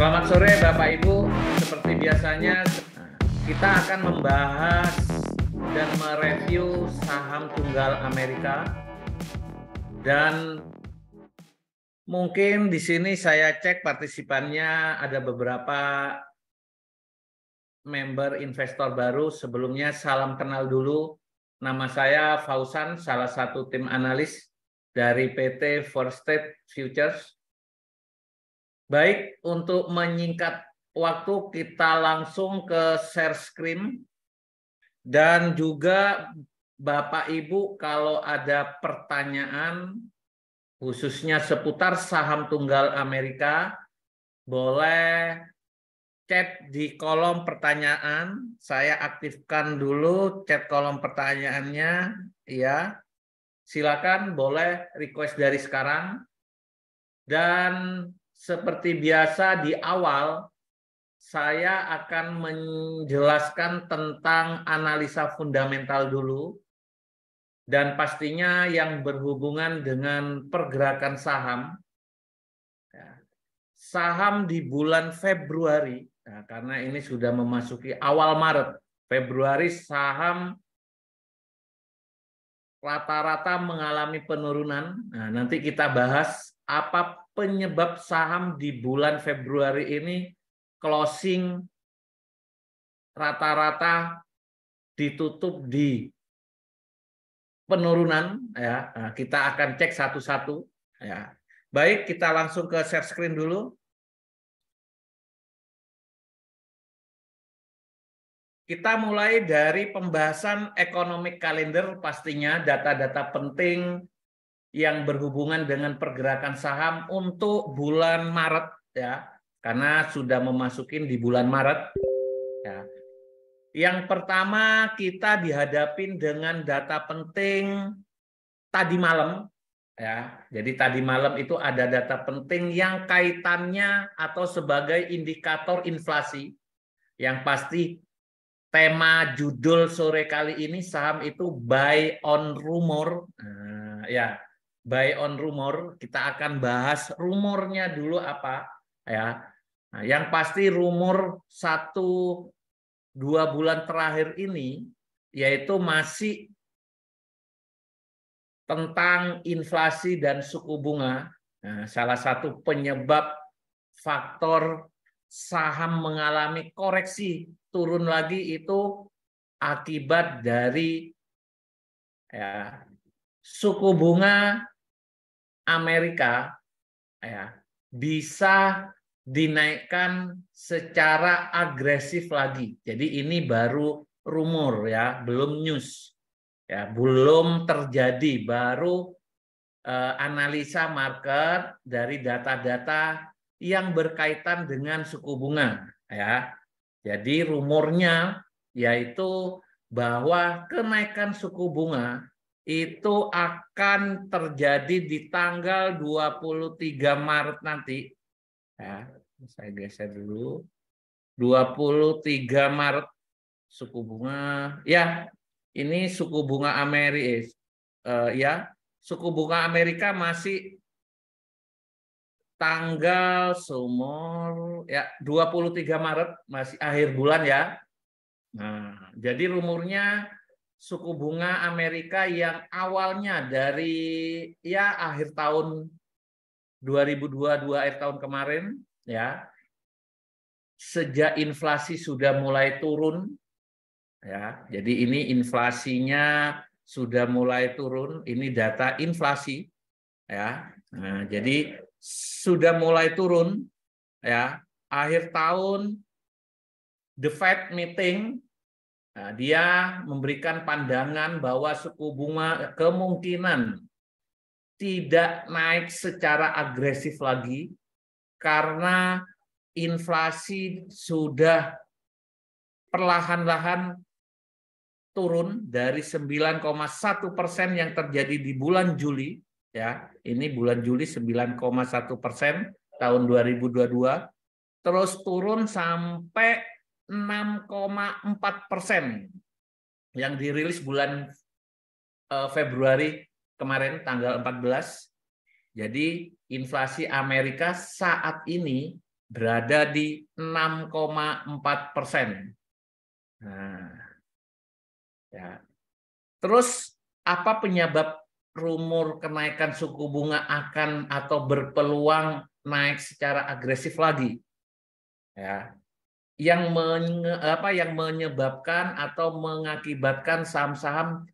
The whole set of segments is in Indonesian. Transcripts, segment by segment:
Selamat sore Bapak Ibu, seperti biasanya kita akan membahas dan mereview saham tunggal Amerika. Dan mungkin di sini saya cek partisipannya ada beberapa member investor baru. Sebelumnya salam kenal dulu, nama saya Fausan, salah satu tim analis dari PT First State Futures. Baik, untuk menyingkat waktu kita langsung ke share screen. Dan juga Bapak Ibu kalau ada pertanyaan khususnya seputar saham tunggal Amerika, boleh chat di kolom pertanyaan. Saya aktifkan dulu chat kolom pertanyaannya, ya. Silakan boleh request dari sekarang. Dan seperti biasa di awal, saya akan menjelaskan tentang analisa fundamental dulu. Dan pastinya yang berhubungan dengan pergerakan saham. Saham di bulan Februari, karena ini sudah memasuki awal Maret, Februari saham rata-rata mengalami penurunan. Nah, nanti kita bahas apa penyebab saham di bulan Februari ini closing rata-rata ditutup di penurunan, ya. Nah, kita akan cek satu-satu, ya. Baik, kita langsung ke share screen dulu. Kita mulai dari pembahasan economic calendar, pastinya data-data penting yang berhubungan dengan pergerakan saham untuk bulan Maret, ya, karena sudah memasukin di bulan Maret, ya. Yang pertama kita dihadapin dengan data penting tadi malam, ya. Jadi tadi malam itu ada data penting yang kaitannya atau sebagai indikator inflasi. Yang pasti tema judul sore kali ini saham itu buy on rumor. Nah, ya, buy on rumor. Kita akan bahas rumornya dulu apa, ya. Nah, yang pasti rumor 1-2 bulan terakhir ini yaitu masih tentang inflasi dan suku bunga. Nah, salah satu penyebab faktor saham mengalami koreksi turun lagi itu akibat dari, ya, suku bunga Amerika, ya, bisa dinaikkan secara agresif lagi. Jadi ini baru rumor, ya, belum news, ya, belum terjadi, baru analisa market dari data-data yang berkaitan dengan suku bunga, ya. Jadi rumornya yaitu bahwa kenaikan suku bunga itu akan terjadi di tanggal 23 Maret nanti. Ya, saya geser dulu. 23 Maret suku bunga. Ya, ini suku bunga Amerika, ya. Suku bunga Amerika masih tanggal sumur, ya, 23 Maret, masih akhir bulan, ya. Nah, jadi rumornya suku bunga Amerika yang awalnya dari, ya, akhir tahun 2022, akhir tahun kemarin, ya, sejak inflasi sudah mulai turun, ya. Jadi ini inflasinya sudah mulai turun, ini data inflasi, ya. Nah, jadi sudah mulai turun, ya. Akhir tahun the Fed meeting, nah, dia memberikan pandangan bahwa suku bunga kemungkinan tidak naik secara agresif lagi karena inflasi sudah perlahan-lahan turun dari 9,1% yang terjadi di bulan Juli, ya. Ini bulan Juli 9,1% tahun 2022. terus turun sampai 6,4% yang dirilis bulan Februari kemarin tanggal 14. Jadi inflasi Amerika saat ini berada di 6,4%. Nah, ya. Terus apa penyebab rumor kenaikan suku bunga akan atau berpeluang naik secara agresif lagi? Ya, yang menyebabkan atau mengakibatkan saham-saham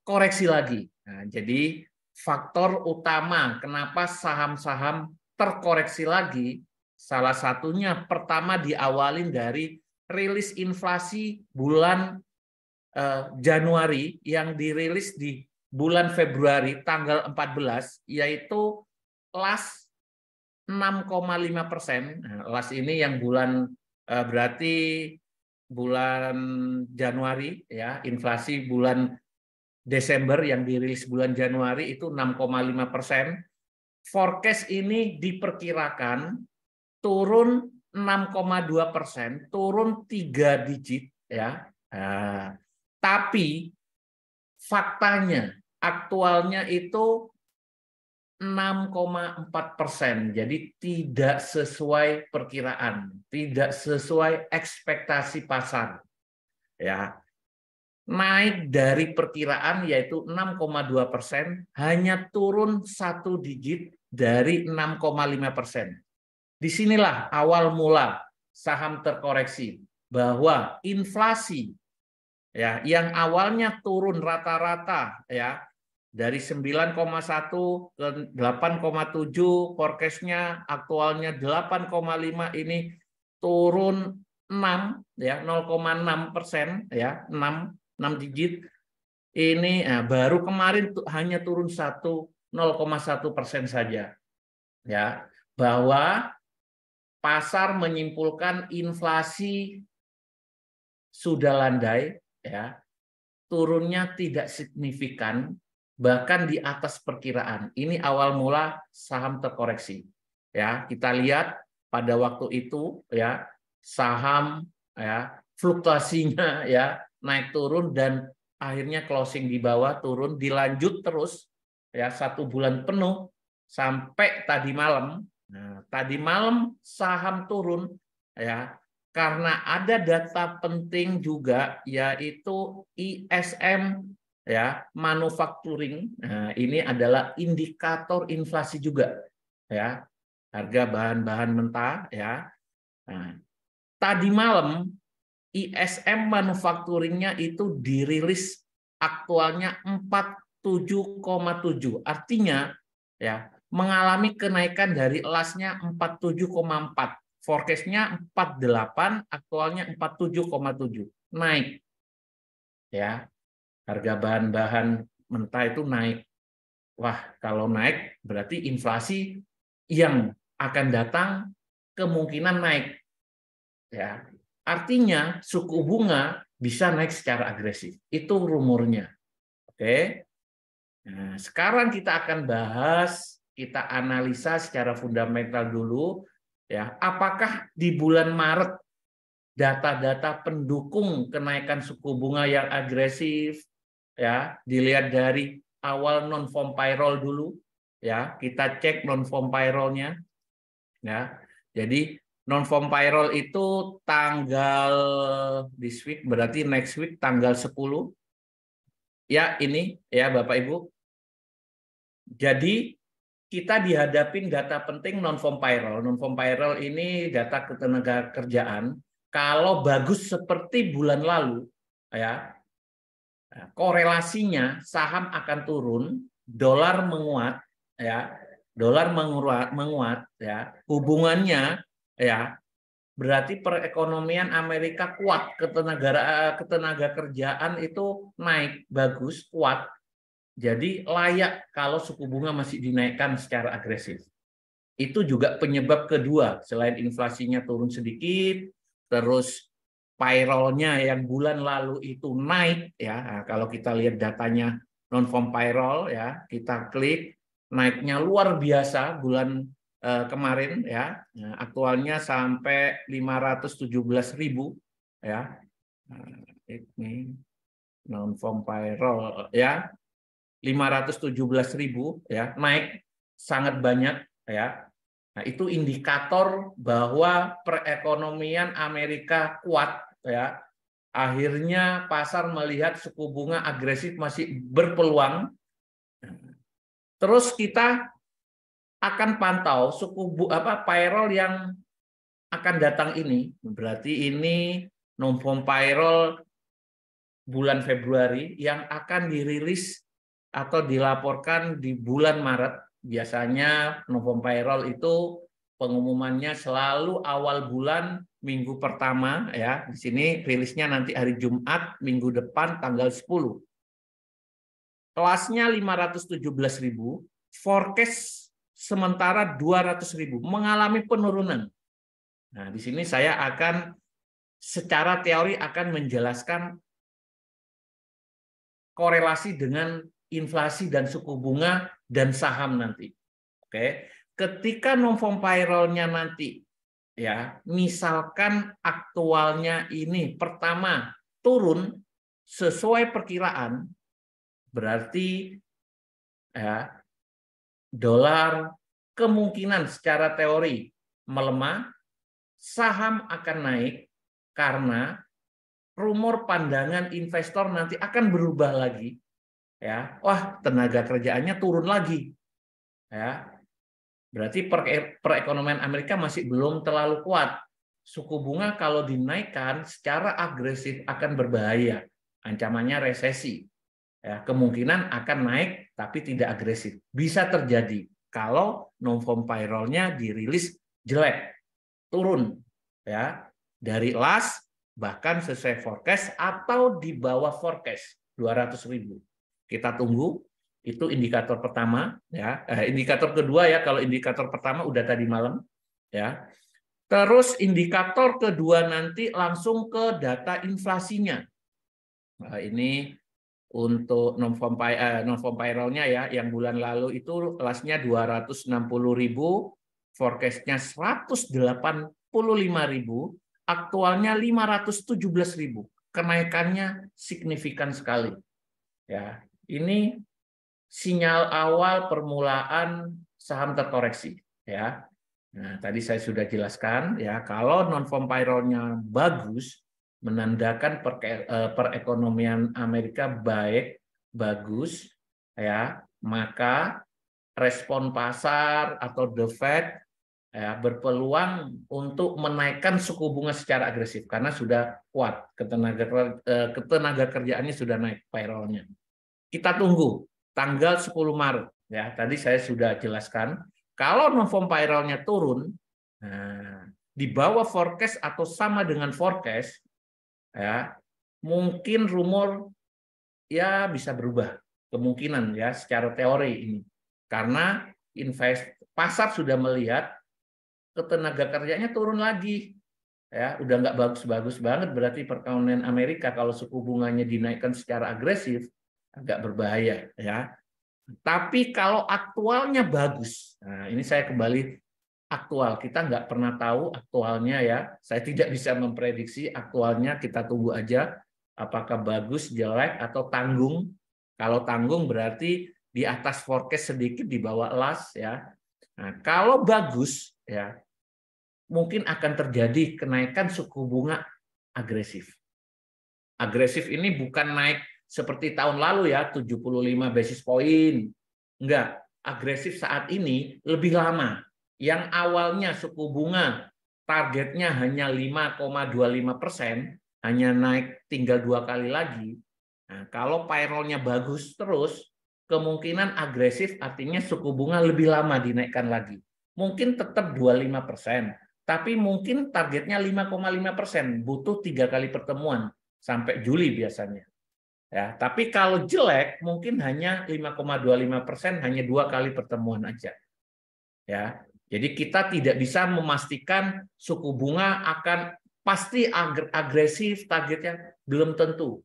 koreksi lagi. Nah, jadi faktor utama kenapa saham-saham terkoreksi lagi, salah satunya pertama diawalin dari rilis inflasi bulan Januari yang dirilis di bulan Februari tanggal 14, yaitu LAS 6,5%. Nah, LAS ini yang bulan berarti bulan Januari, ya, inflasi bulan Desember yang dirilis bulan Januari itu 6,5%. Forecast ini diperkirakan turun 6,2%, turun 3 digit, ya. Nah, tapi faktanya aktualnya itu 6,4%. Jadi tidak sesuai perkiraan, tidak sesuai ekspektasi pasar. Ya, naik dari perkiraan yaitu 6,2%, hanya turun 1 digit dari 6,5%. Disinilah awal mula saham terkoreksi, bahwa inflasi ya yang awalnya turun rata-rata ya dari 9,1 ke 8,7, forecast-nya aktualnya 8,5, ini turun 6 ya 0,6% ya 6 digit. Ini baru kemarin hanya turun 0,1% saja, ya, bahwa pasar menyimpulkan inflasi sudah landai, ya, turunnya tidak signifikan, bahkan di atas perkiraan. Ini awal mula saham terkoreksi. Ya, kita lihat pada waktu itu ya saham ya fluktuasinya ya naik turun dan akhirnya closing di bawah, turun, dilanjut terus ya 1 bulan penuh sampai tadi malam. Nah, tadi malam saham turun ya karena ada data penting juga yaitu ISM ya manufacturing. Nah, ini adalah indikator inflasi juga ya, harga bahan-bahan mentah ya. Nah, tadi malam ISM manufacturingnya itu dirilis aktualnya 47,7, artinya ya mengalami kenaikan dari LAS-nya 47,4, forecast-nya 48, aktualnya 47,7, naik ya. Harga bahan-bahan mentah itu naik. Wah, kalau naik berarti inflasi yang akan datang kemungkinan naik. Ya. Artinya suku bunga bisa naik secara agresif. Itu rumornya. Oke. Nah, sekarang kita akan bahas, kita analisa secara fundamental dulu ya, apakah di bulan Maret data-data pendukung kenaikan suku bunga yang agresif ya, dilihat dari awal non farm payroll dulu ya, kita cek non farm payroll-nya ya. Jadi non farm payroll itu tanggal this week, berarti next week tanggal 10 ya, ini ya Bapak Ibu. Jadi kita dihadapin data penting non farm payroll. Non farm payroll ini data ketenagakerjaan. Kalau bagus seperti bulan lalu ya, korelasinya saham akan turun, dolar menguat ya, dolar menguat ya, hubungannya ya berarti perekonomian Amerika kuat, ketenaga kerjaan itu naik bagus, kuat. Jadi layak kalau suku bunga masih dinaikkan secara agresif. Itu juga penyebab kedua, selain inflasinya turun sedikit, terus payroll-nya yang bulan lalu itu naik ya. Nah, kalau kita lihat datanya non farm payroll ya, kita klik, naiknya luar biasa bulan kemarin ya. Nah, aktualnya sampai 517.000 ya. Nah, ini non farm payroll ya. 517.000 ya, naik sangat banyak ya. Nah, itu indikator bahwa perekonomian Amerika kuat ya. Akhirnya pasar melihat suku bunga agresif masih berpeluang. Terus kita akan pantau payroll yang akan datang ini. Berarti ini non-farm payroll bulan Februari yang akan dirilis atau dilaporkan di bulan Maret. Biasanya non-farm payroll itu pengumumannya selalu awal bulan minggu pertama ya. Di sini rilisnya nanti hari Jumat minggu depan tanggal 10. Kelasnya 517.000, forecast sementara 200.000 mengalami penurunan. Nah, di sini saya akan secara teori akan menjelaskan korelasi dengan inflasi dan suku bunga dan saham nanti. Oke, ketika non-farm payroll-nya nanti ya, misalkan aktualnya ini pertama turun sesuai perkiraan, berarti ya dolar kemungkinan secara teori melemah, saham akan naik karena rumor pandangan investor nanti akan berubah lagi ya. Wah, tenaga kerjaannya turun lagi ya. Berarti perekonomian Amerika masih belum terlalu kuat. Suku bunga kalau dinaikkan secara agresif akan berbahaya. Ancamannya resesi. Ya, kemungkinan akan naik tapi tidak agresif. Bisa terjadi kalau non-farm payroll-nya dirilis jelek, turun ya dari last bahkan sesuai forecast atau di bawah forecast 200.000. Kita tunggu, itu indikator pertama ya. Indikator kedua ya, kalau indikator pertama udah tadi malam ya. Terus indikator kedua nanti langsung ke data inflasinya. Nah, ini untuk non-farm payroll-nya ya, yang bulan lalu itu kelasnya 260.000, forecast-nya 185.000, aktualnya 517.000. Kenaikannya signifikan sekali. Ya, ini sinyal awal permulaan saham terkoreksi ya. Nah, tadi saya sudah jelaskan ya, kalau non-farm payroll-nya bagus menandakan perekonomian Amerika baik, bagus ya, maka respon pasar atau the Fed ya, berpeluang untuk menaikkan suku bunga secara agresif karena sudah kuat, ketenaga kerjaannya sudah naik payroll-nya. Kita tunggu tanggal 10 Maret ya. Tadi saya sudah jelaskan kalau non-farm payroll-nya turun di bawah forecast atau sama dengan forecast ya, mungkin rumor ya bisa berubah kemungkinan ya secara teori ini. Karena pasar sudah melihat ketenaga kerjanya turun lagi. Ya, udah nggak bagus-bagus banget, berarti perekonomian Amerika kalau suku bunganya dinaikkan secara agresif agak berbahaya ya. Tapi kalau aktualnya bagus, nah ini saya kembali aktual, kita nggak pernah tahu aktualnya ya. Saya tidak bisa memprediksi aktualnya, kita tunggu aja apakah bagus, jelek atau tanggung. Kalau tanggung berarti di atas forecast sedikit, di bawah last ya. Nah, kalau bagus ya, mungkin akan terjadi kenaikan suku bunga agresif. Agresif ini bukan naik seperti tahun lalu ya, 75 basis point. Enggak, agresif saat ini lebih lama. Yang awalnya suku bunga targetnya hanya 5,25%, hanya naik tinggal 2 kali lagi. Nah, kalau payroll-nya bagus terus, kemungkinan agresif artinya suku bunga lebih lama dinaikkan lagi. Mungkin tetap 25%, tapi mungkin targetnya 5,5%, butuh 3 kali pertemuan sampai Juli biasanya. Ya, tapi kalau jelek mungkin hanya 5,25%, hanya 2 kali pertemuan aja. Ya, jadi kita tidak bisa memastikan suku bunga akan pasti agresif targetnya, belum tentu.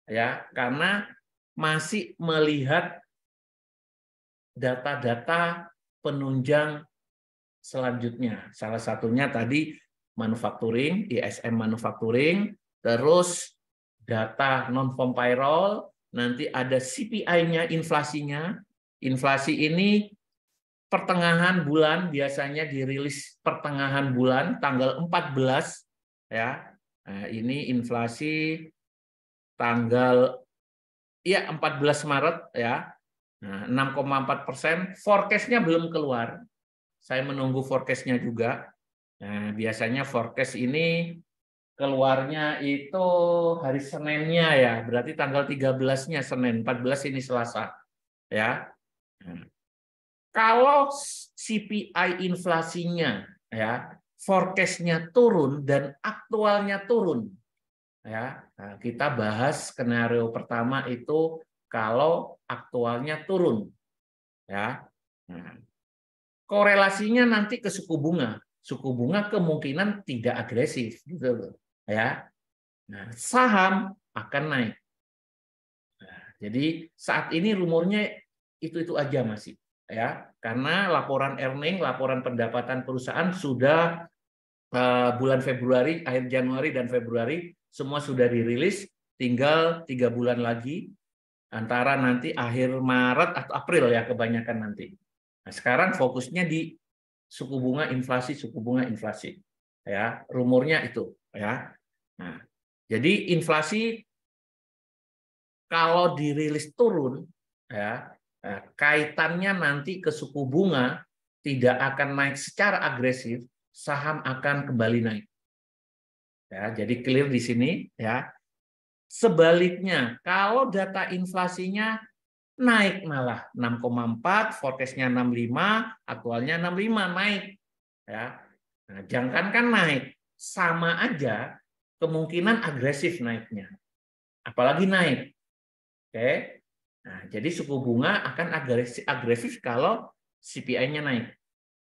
Ya, karena masih melihat data-data penunjang selanjutnya. Salah satunya tadi manufacturing, ISM manufacturing, terus data non-farm payroll, nanti ada CPI-nya, inflasinya. Inflasi ini pertengahan bulan, biasanya dirilis pertengahan bulan, tanggal 14, ya. Nah, ini inflasi tanggal 14 Maret ya. Nah, 6,4%. Forecast-nya belum keluar. Saya menunggu forecast-nya juga. Nah, biasanya forecast ini keluarnya itu hari Seninnya ya, berarti tanggal 13-nya Senin, 14 ini Selasa. Ya. Nah, kalau CPI inflasinya ya, forecast-nya turun dan aktualnya turun. Ya, nah, kita bahas skenario pertama itu kalau aktualnya turun. Ya. Nah, korelasinya nanti ke suku bunga. Suku bunga kemungkinan tidak agresif gitu loh. Ya. Nah, saham akan naik. Nah, jadi saat ini rumornya itu aja masih ya, karena laporan earning, laporan pendapatan perusahaan sudah bulan Februari, akhir Januari dan Februari semua sudah dirilis, tinggal 3 bulan lagi antara nanti akhir Maret atau April ya kebanyakan nanti. Nah, sekarang fokusnya di suku bunga inflasi. Ya, rumornya itu ya. Nah, jadi inflasi kalau dirilis turun ya, kaitannya nanti ke suku bunga tidak akan naik secara agresif, saham akan kembali naik. Ya, jadi clear di sini ya. Sebaliknya, kalau data inflasinya naik malah 6,4, forecast-nya 65, aktualnya 65 naik. Ya. Nah, jangankan naik, sama aja kemungkinan agresif naiknya. Apalagi naik. Oke. Nah, jadi suku bunga akan agresif kalau CPI-nya naik.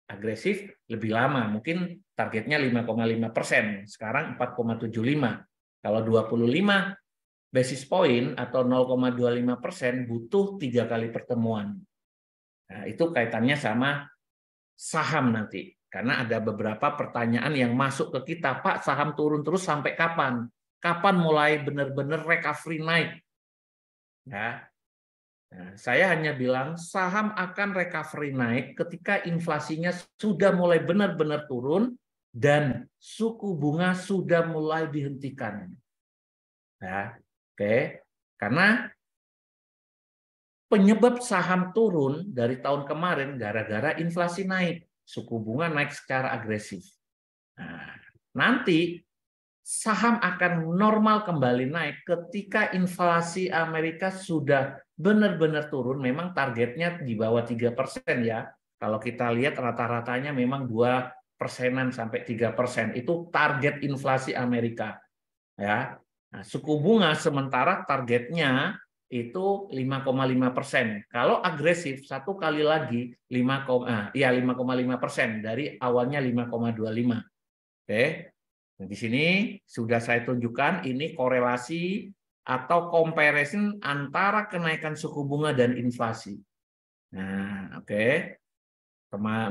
Agresif lebih lama, mungkin targetnya 5,5%, sekarang 4,75. Kalau 25 basis point atau 0,25% butuh 3 kali pertemuan. Nah, itu kaitannya sama saham nanti. Karena ada beberapa pertanyaan yang masuk ke kita, Pak, saham turun terus sampai kapan? Kapan mulai benar-benar recovery naik? Ya. Nah, saya hanya bilang saham akan recovery naik ketika inflasinya sudah mulai benar-benar turun dan suku bunga sudah mulai dihentikan. Ya, oke. Karena penyebab saham turun dari tahun kemarin gara-gara inflasi naik, suku bunga naik secara agresif. Nah, nanti saham akan normal kembali naik ketika inflasi Amerika sudah benar-benar turun. Memang targetnya di bawah 3% ya. Kalau kita lihat rata-ratanya memang 2% sampai 3%. Itu target inflasi Amerika. Ya. Nah, suku bunga sementara targetnya itu 5,5%. Kalau agresif satu kali lagi 5,5% dari awalnya 5,25. Oke. Nah, di sini sudah saya tunjukkan ini korelasi atau comparison antara kenaikan suku bunga dan inflasi. Nah, oke.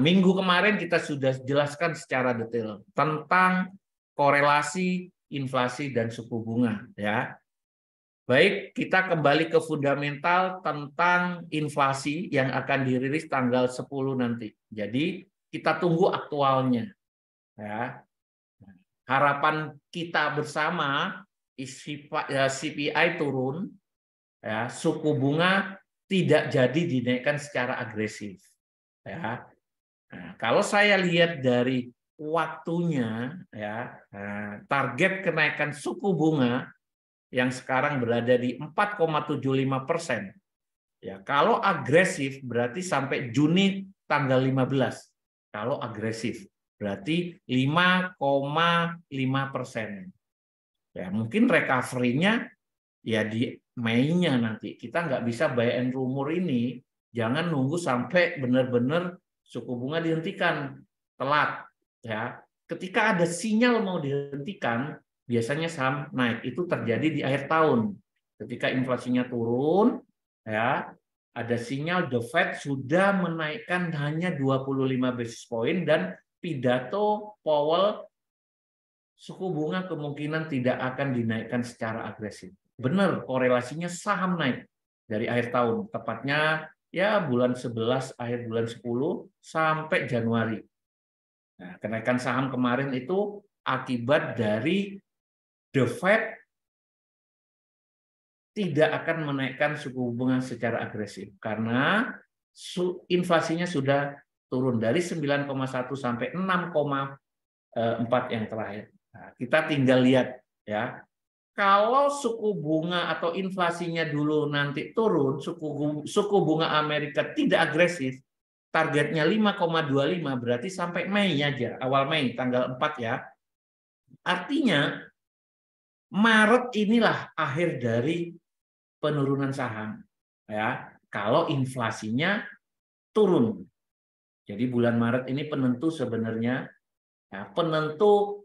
Minggu kemarin kita sudah jelaskan secara detail tentang korelasi inflasi dan suku bunga ya. Baik, kita kembali ke fundamental tentang inflasi yang akan dirilis tanggal 10 nanti. Jadi, kita tunggu aktualnya ya. Harapan kita bersama CPI turun, ya, suku bunga tidak jadi dinaikkan secara agresif. Ya. Nah, kalau saya lihat dari waktunya, ya, target kenaikan suku bunga yang sekarang berada di 4,75%. Ya, kalau agresif berarti sampai Juni tanggal 15. Kalau agresif berarti 5,5%. Ya, mungkin recovery-nya ya di Mei-nya nanti. Kita nggak bisa buy and rumor ini, jangan nunggu sampai benar-benar suku bunga dihentikan. Telat. Ya. Ketika ada sinyal mau dihentikan, biasanya saham naik. Itu terjadi di akhir tahun. Ketika inflasinya turun, ya, ada sinyal The Fed sudah menaikkan hanya 25 basis point dan pidato Powell suku bunga kemungkinan tidak akan dinaikkan secara agresif. Benar, korelasinya saham naik dari akhir tahun, tepatnya ya bulan 11, akhir bulan 10 sampai Januari. Nah, kenaikan saham kemarin itu akibat dari The Fed tidak akan menaikkan suku bunga secara agresif karena inflasinya sudah turun dari 9,1 sampai 6,4 yang terakhir. Nah, kita tinggal lihat ya. Kalau suku bunga atau inflasinya dulu nanti turun, suku bunga Amerika tidak agresif, targetnya 5,25 berarti sampai Mei aja, awal Mei tanggal 4 ya. Artinya Maret inilah akhir dari penurunan saham ya. Kalau inflasinya turun. Jadi bulan Maret ini penentu sebenarnya ya, penentu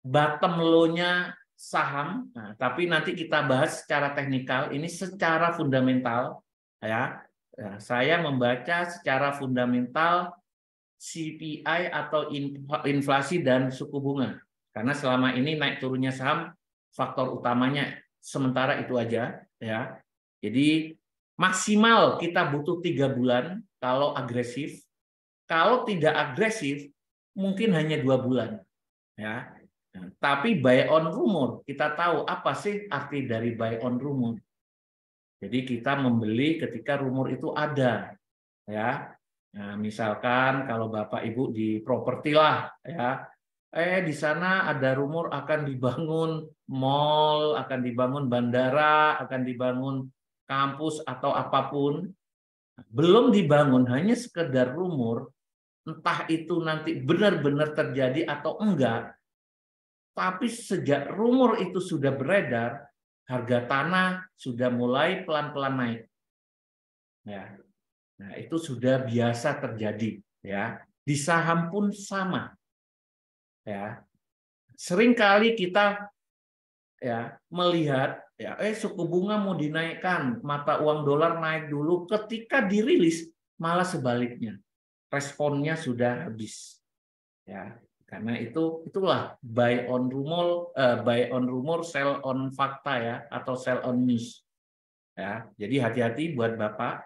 bottom low-nya saham. Nah, tapi nanti kita bahas secara teknikal, ini secara fundamental ya. Nah, saya membaca secara fundamental CPI atau inflasi dan suku bunga. Karena selama ini naik turunnya saham faktor utamanya sementara itu aja ya. Jadi maksimal kita butuh 3 bulan kalau agresif. Kalau tidak agresif mungkin hanya 2 bulan ya. Nah, tapi buy on rumor, kita tahu apa sih arti dari buy on rumor. Jadi kita membeli ketika rumor itu ada, ya. Nah, misalkan kalau Bapak Ibu di properti lah, ya, di sana ada rumor akan dibangun mall, akan dibangun bandara, akan dibangun kampus atau apapun, belum dibangun, hanya sekedar rumor, entah itu nanti benar-benar terjadi atau enggak. Tapi sejak rumor itu sudah beredar, harga tanah sudah mulai pelan-pelan naik. Ya. Nah, itu sudah biasa terjadi, ya. Di saham pun sama. Ya. Seringkali kita ya melihat ya suku bunga mau dinaikkan, mata uang dolar naik dulu, ketika dirilis malah sebaliknya. Responnya sudah habis. Ya. Karena itulah buy on rumor, sell on fakta ya, atau sell on news. Ya, jadi hati-hati buat Bapak.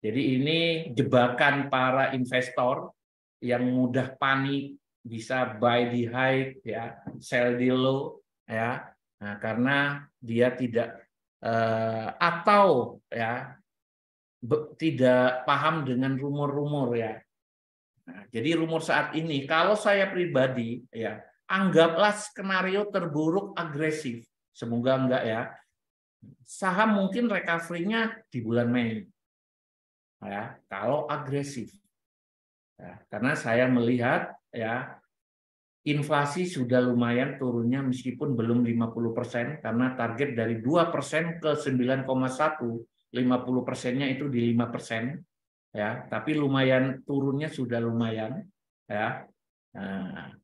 Jadi ini jebakan para investor yang mudah panik, bisa buy di high ya, sell di low ya. Nah, karena dia tidak atau ya tidak paham dengan rumor-rumor ya. Nah, jadi rumor saat ini, kalau saya pribadi, ya anggaplah skenario terburuk agresif. Semoga enggak ya. Saham mungkin recovery-nya di bulan Mei. Ya, kalau agresif. Ya, karena saya melihat ya inflasi sudah lumayan turunnya meskipun belum 50% karena target dari 2% ke 9,1, 50%-nya itu di 5%. Ya, tapi lumayan turunnya sudah lumayan ya. Nah,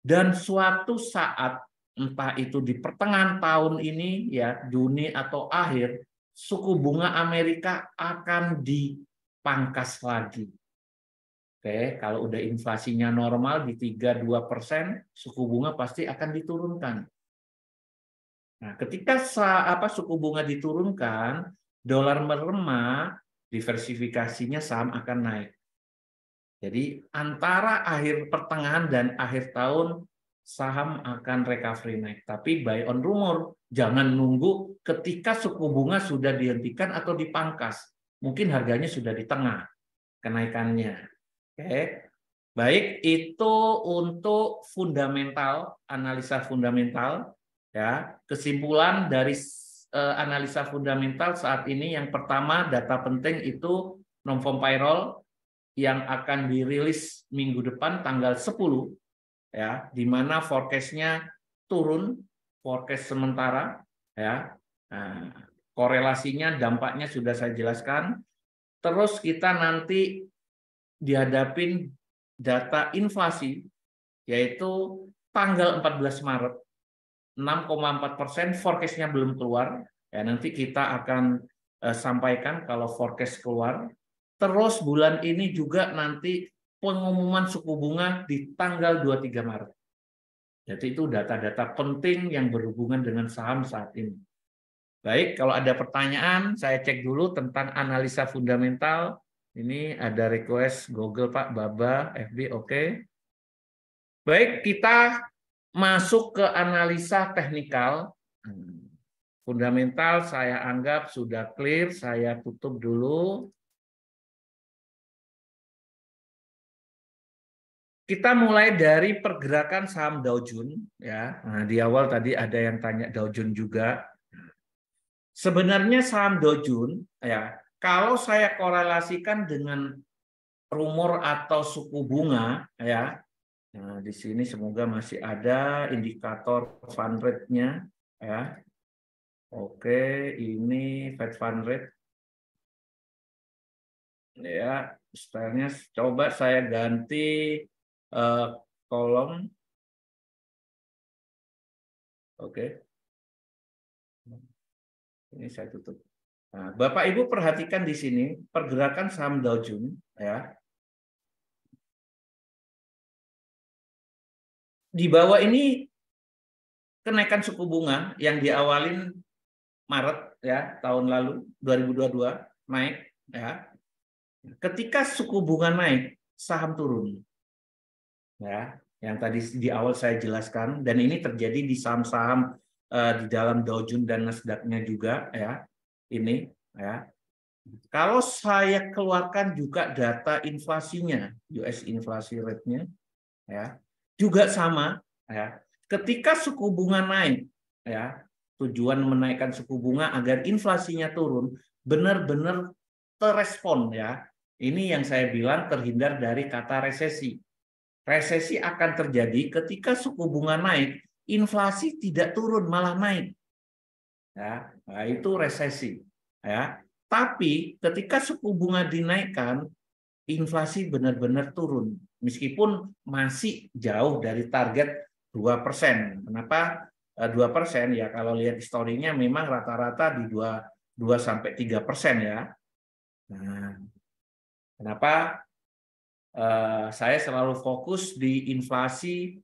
dan suatu saat entah itu di pertengahan tahun ini ya, Juni atau akhir, suku bunga Amerika akan dipangkas lagi. Oke, kalau udah inflasinya normal di 3-2%, suku bunga pasti akan diturunkan. Nah, ketika suku bunga diturunkan, dolar melemah, diversifikasinya saham akan naik. Jadi antara akhir pertengahan dan akhir tahun saham akan recovery naik. Tapi buy on rumor, jangan nunggu ketika suku bunga sudah dihentikan atau dipangkas. Mungkin harganya sudah di tengah kenaikannya. Oke. Baik, itu untuk fundamental, analisa fundamental ya. Kesimpulan dari analisa fundamental saat ini yang pertama data penting itu non-farm payroll yang akan dirilis minggu depan tanggal 10 ya, di mana forecast-nya turun, forecast sementara ya. Nah, korelasinya dampaknya sudah saya jelaskan. Terus kita nanti dihadapin data inflasi yaitu tanggal 14 Maret 6,4%, forecast-nya belum keluar. Ya, nanti kita akan sampaikan kalau forecast keluar. Terus bulan ini juga nanti pengumuman suku bunga di tanggal 23 Maret. Jadi itu data-data penting yang berhubungan dengan saham saat ini. Baik, kalau ada pertanyaan, saya cek dulu tentang analisa fundamental. Ini ada request Google Pak, Baba, FB, oke. Baik, kita masuk ke analisa teknikal. Fundamental saya anggap sudah clear, saya tutup dulu. Kita mulai dari pergerakan saham Dow Jones ya. Nah, di awal tadi ada yang tanya Dow Jones juga. Sebenarnya saham Dow Jones ya, kalau saya korelasikan dengan rumor atau suku bunga ya. Nah, di sini semoga masih ada indikator fund rate-nya ya. Oke, ini Fed fund rate. Ya, stylenya coba saya ganti kolom. Oke. Ini saya tutup. Nah, Bapak Ibu perhatikan di sini pergerakan saham Dow Jones ya. Di bawah ini kenaikan suku bunga yang diawalin Maret ya tahun lalu 2022 naik ya. Ketika suku bunga naik, saham turun. Ya, yang tadi di awal saya jelaskan dan ini terjadi di saham-saham di dalam Dow Jones dan Nasdaq-nya juga ya. Ini ya. Kalau saya keluarkan juga data inflasinya, US inflasi rate-nya ya, juga sama ya. Ketika suku bunga naik ya, tujuan menaikkan suku bunga agar inflasinya turun, benar-benar terrespon ya. Ini yang saya bilang terhindar dari kata resesi. Resesi akan terjadi ketika suku bunga naik, inflasi tidak turun malah naik. Ya, nah itu resesi ya. Tapi ketika suku bunga dinaikkan, inflasi benar-benar turun meskipun masih jauh dari target 2%. Kenapa 2%? Ya kalau lihat historinya memang rata-rata di 2-3% ya. Nah, kenapa saya selalu fokus di inflasi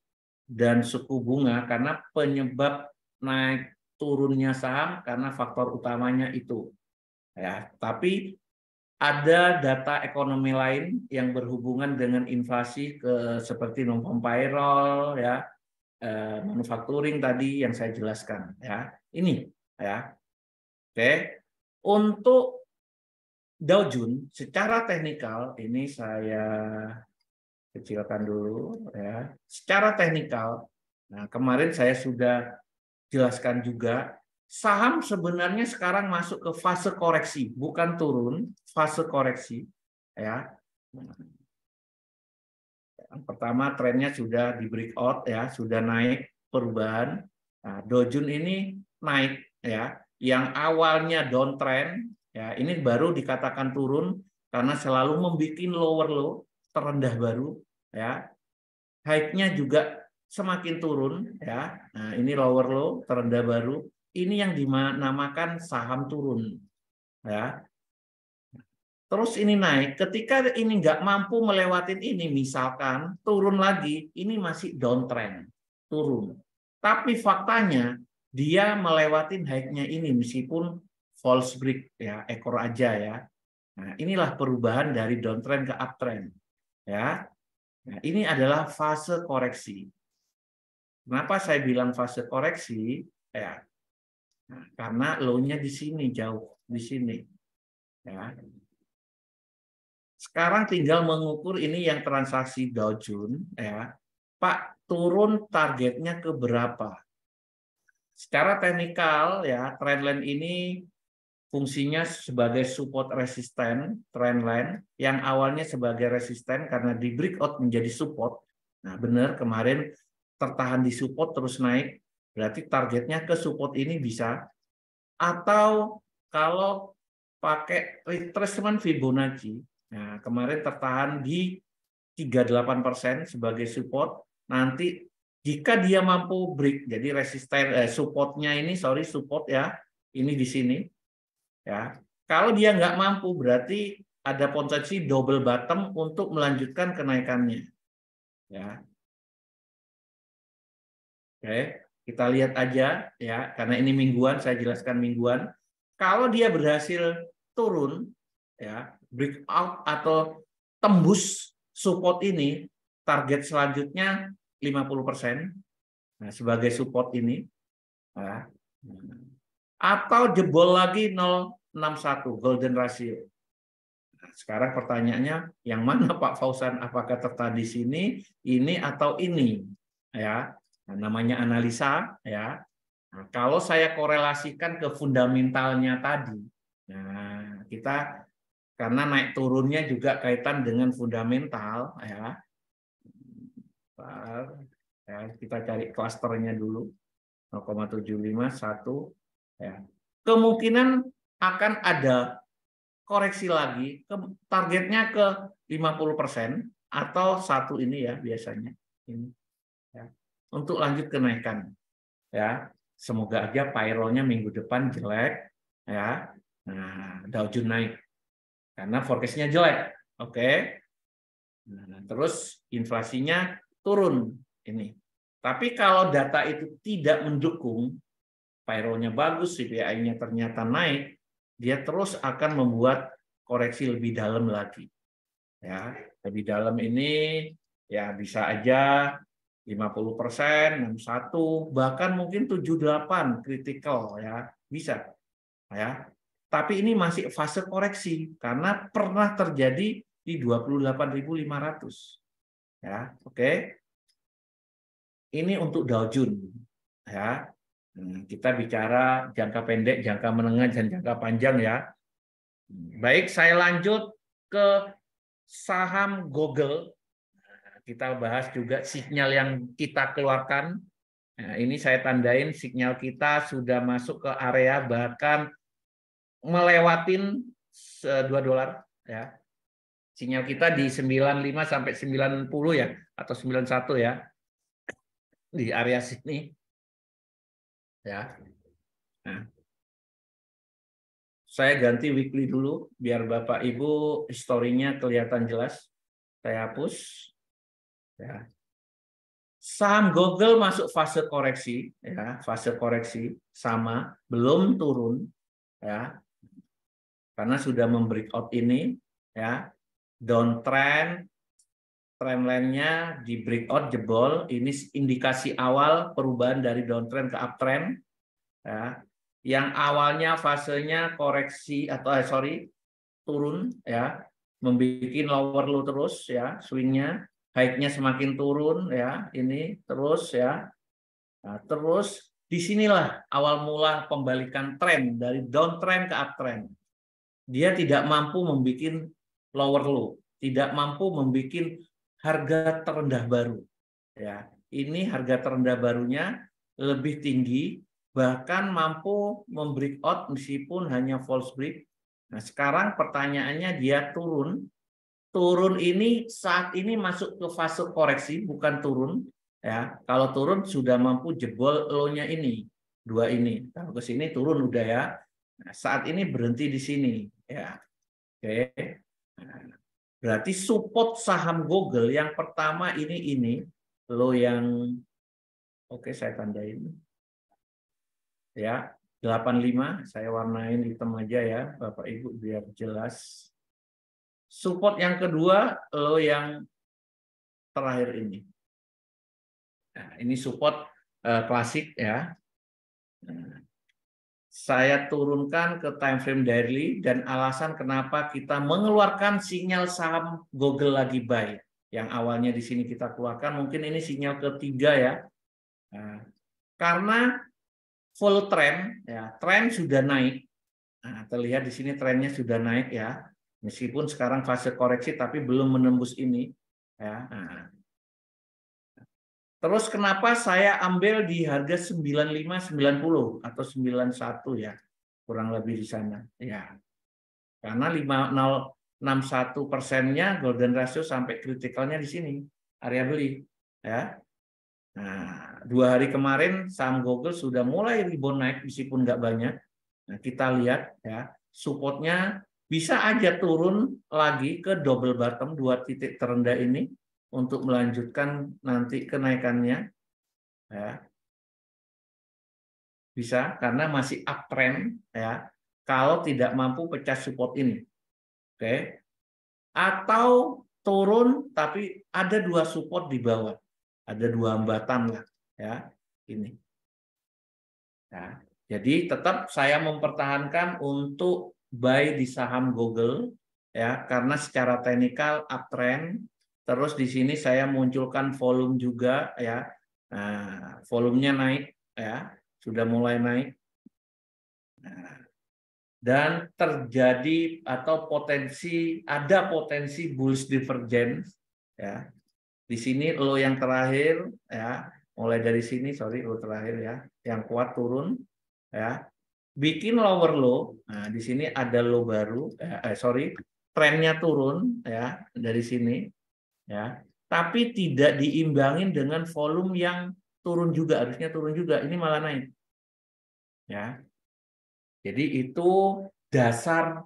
dan suku bunga karena penyebab naik turunnya saham karena faktor utamanya itu. Ya, tapi ada data ekonomi lain yang berhubungan dengan inflasi seperti non-farm payroll ya, manufacturing tadi yang saya jelaskan ya. Ini ya. Oke. Untuk Dow Jones secara teknikal ini saya kecilkan dulu ya. Secara teknikal, nah kemarin saya sudah jelaskan juga, saham sebenarnya sekarang masuk ke fase koreksi, bukan turun, fase koreksi ya. Yang pertama trennya sudah di breakout ya, sudah naik perubahan. Nah, Dow Jones ini naik ya, yang awalnya downtrend ya, ini baru dikatakan turun karena selalu membuat lower low, terendah baru ya. High-nya juga semakin turun ya. Nah, ini lower low, terendah baru. Ini yang dinamakan saham turun ya. Terus ini naik, ketika ini nggak mampu melewatin ini, misalkan turun lagi, ini masih downtrend, turun. Tapi faktanya dia melewatin high-nya ini meskipun false break ya, ekor aja ya. Nah, inilah perubahan dari downtrend ke uptrend ya. Nah, ini adalah fase koreksi. Kenapa saya bilang fase koreksi? Ya, nah, karena low-nya di sini jauh di sini. Ya. Sekarang tinggal mengukur ini yang transaksi Dow Jones ya. Pak, turun targetnya ke berapa? Secara teknikal ya, trendline ini fungsinya sebagai support resisten, trendline yang awalnya sebagai resisten karena di breakout menjadi support. Nah, benar kemarin tertahan di support terus naik, berarti targetnya ke support ini bisa. Atau kalau pakai retracement Fibonacci, nah kemarin tertahan di 38% sebagai support, nanti jika dia mampu break, jadi resisten supportnya ini, support ya, ini di sini, ya. Kalau dia nggak mampu, berarti ada potensi double bottom untuk melanjutkan kenaikannya. Ya, oke, kita lihat aja ya, karena ini mingguan, saya jelaskan mingguan. Kalau dia berhasil turun, ya, breakout atau tembus support ini, target selanjutnya 50%. Nah, sebagai support ini, ya. Atau jebol lagi 0,61 golden ratio. Nah, sekarang pertanyaannya, yang mana Pak Fauzan? Apakah tertarik di sini, ini atau ini? Ya, nah, namanya analisa. Ya, nah, kalau saya korelasikan ke fundamentalnya tadi, nah kita karena naik turunnya juga kaitan dengan fundamental. Ya, ya kita cari klasternya dulu. 0,751 ya. Kemungkinan akan ada koreksi lagi ke targetnya ke 50% atau satu ini ya biasanya ini ya. Untuk lanjut kenaikan ya. Semoga aja payroll-nya minggu depan jelek ya. Nah, Dow Jones naik karena forecast-nya jelek. Oke. Nah, terus inflasinya turun ini. Tapi kalau data itu tidak mendukung, payroll-nya bagus, CPI-nya ternyata naik, dia terus akan membuat koreksi lebih dalam lagi. Ya, lebih dalam ini ya bisa aja 50%, 61, bahkan mungkin 78 kritikal ya, bisa. Ya. Tapi ini masih fase koreksi karena pernah terjadi di 28.500. Ya, oke. Ini untuk Dow Jones ya. Kita bicara jangka pendek, jangka menengah, dan jangka panjang ya. Baik, saya lanjut ke saham Google. Kita bahas juga sinyal yang kita keluarkan. Nah, ini saya tandain sinyal kita sudah masuk ke area bahkan melewatin $2 ya. Sinyal kita di 95 sampai 90 ya atau 91 ya. Di area sini ya. Nah, saya ganti weekly dulu biar Bapak Ibu historinya kelihatan jelas. Saya hapus. Ya. Saham Google masuk fase koreksi, ya, fase koreksi sama, belum turun, ya, karena sudah membreakout ini, ya, downtrend, trendline-nya di breakout jebol, ini indikasi awal perubahan dari downtrend ke uptrend, ya, yang awalnya fasenya koreksi atau turun ya, membuat lower low terus ya, swingnya, high-nya semakin turun ya, ini terus ya. Nah, terus disinilah awal mula pembalikan tren dari downtrend ke uptrend. Dia tidak mampu membuat lower low, tidak mampu membuat harga terendah baru. Ya, ini harga terendah barunya lebih tinggi, bahkan mampu membreakout meskipun hanya false break. Nah, sekarang pertanyaannya dia turun. Turun ini saat ini masuk ke fase koreksi, bukan turun. Ya, kalau turun sudah mampu jebol low-nya ini, dua ini. Kalau ke sini turun udah ya. Nah, saat ini berhenti di sini. Ya, oke. Nah, berarti support saham Google yang pertama ini low yang oke saya tandain. Ya, 85 saya warnain hitam aja ya, Bapak Ibu biar jelas. Support yang kedua low yang terakhir ini. Nah, ini support klasik ya. Nah, saya turunkan ke time frame daily dan alasan kenapa kita mengeluarkan sinyal saham Google lagi buy. Yang awalnya di sini kita keluarkan, mungkin ini sinyal ketiga ya. Nah, karena full trend ya, tren sudah naik. Nah, terlihat di sini trennya sudah naik ya. Meskipun sekarang fase koreksi tapi belum menembus ini ya. Nah, terus kenapa saya ambil di harga 95.90 atau 91 ya. Kurang lebih di sana ya. Karena 5,061%-nya golden ratio sampai kritikalnya di sini, area beli ya. Nah, 2 hari kemarin saham Google sudah mulai rebound naik meskipun nggak banyak. Nah, kita lihat ya, supportnya bisa aja turun lagi ke double bottom 2 titik terendah ini untuk melanjutkan nanti kenaikannya, ya. Bisa karena masih uptrend, ya. Kalau tidak mampu pecah support ini, oke. Atau turun tapi ada 2 support di bawah, ada 2 hambatan lah, ya, ini. Ya, jadi tetap saya mempertahankan untuk buy di saham Google, ya, karena secara teknikal uptrend. Terus di sini saya munculkan volume juga, ya. Nah, volumenya naik, ya, sudah mulai naik. Nah, dan terjadi atau ada potensi bullish divergence, ya. Di sini low yang terakhir, ya, mulai dari sini, sorry, low terakhir, ya, yang kuat turun, ya, bikin lower low. Nah, di sini ada low baru, sorry, trennya turun, ya, dari sini, ya, tapi tidak diimbangin dengan volume yang turun juga, harusnya turun juga, ini malah naik, ya. Jadi itu dasar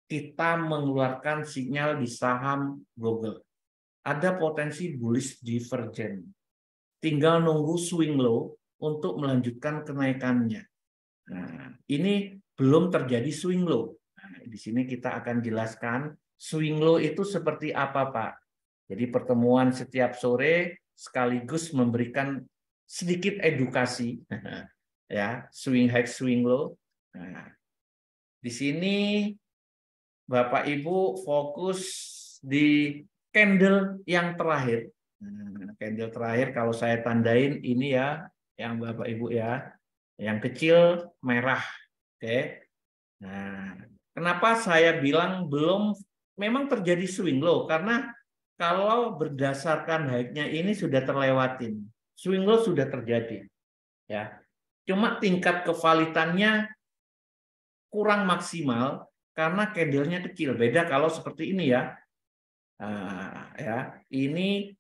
kita mengeluarkan sinyal di saham Google. Ada potensi bullish divergent. Tinggal nunggu swing low untuk melanjutkan kenaikannya. Nah, ini belum terjadi swing low. Nah, di sini kita akan jelaskan swing low itu seperti apa, Pak. Jadi pertemuan setiap sore sekaligus memberikan sedikit edukasi, ya, swing high, swing low. Nah, di sini Bapak Ibu fokus di candle yang terakhir. Nah, candle terakhir kalau saya tandain ini, ya, yang Bapak Ibu, ya, yang kecil merah. Oke. Nah, kenapa saya bilang belum, memang terjadi swing low karena kalau berdasarkan high-nya ini sudah terlewatin. Swing low sudah terjadi, ya. Cuma tingkat kevalitannya kurang maksimal karena candlenya kecil. Beda kalau seperti ini, ya. Nah, ya, ini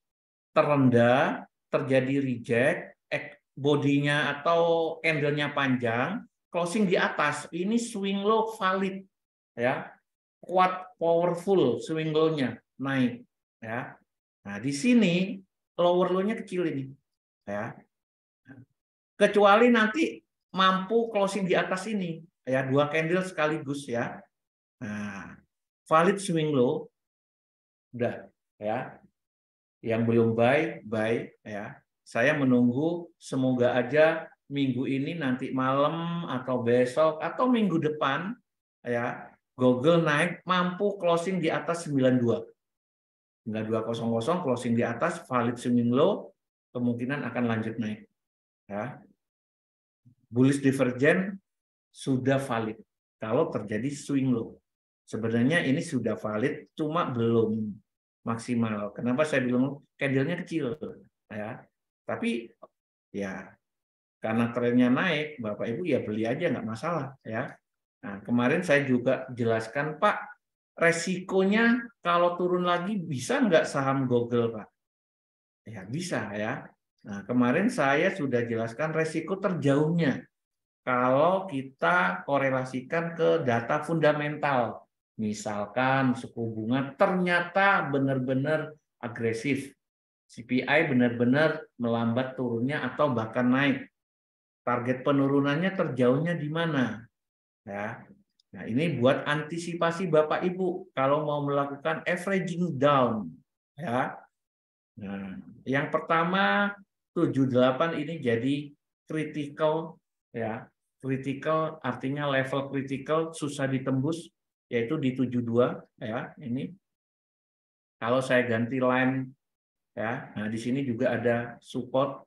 terendah, terjadi reject, bodinya atau candlenya panjang, closing di atas, ini swing low valid, ya, kuat, powerful swing low-nya naik, ya. Nah, di sini lower low-nya kecil ini, ya. Kecuali nanti mampu closing di atas ini, ya, 2 candle sekaligus, ya. Nah, valid swing low udah, ya. Yang belum buy, ya. Saya menunggu, semoga aja minggu ini, nanti malam atau besok atau minggu depan, ya, Google naik mampu closing di atas 92. 9200 closing di atas, valid swing low, kemungkinan akan lanjut naik, ya. Bullish divergent sudah valid kalau terjadi swing low. Sebenarnya ini sudah valid, cuma belum maksimal. Kenapa saya bilang candlenya kecil, ya? Tapi, ya, karena trennya naik, Bapak Ibu ya beli aja, nggak masalah, ya. Nah, kemarin saya juga jelaskan, Pak, resikonya kalau turun lagi bisa nggak saham Google, Pak? Ya bisa, ya. Nah, kemarin saya sudah jelaskan resiko terjauhnya kalau kita korelasikan ke data fundamental. Misalkan suku bunga ternyata benar-benar agresif. CPI benar-benar melambat turunnya atau bahkan naik. Target penurunannya terjauhnya di mana? Ya. Nah, ini buat antisipasi Bapak Ibu kalau mau melakukan averaging down, ya. Nah, yang pertama 78 ini jadi critical, ya. Critical artinya level critical susah ditembus, yaitu di 72, ya. Ini kalau saya ganti line, ya. Nah, di sini juga ada support,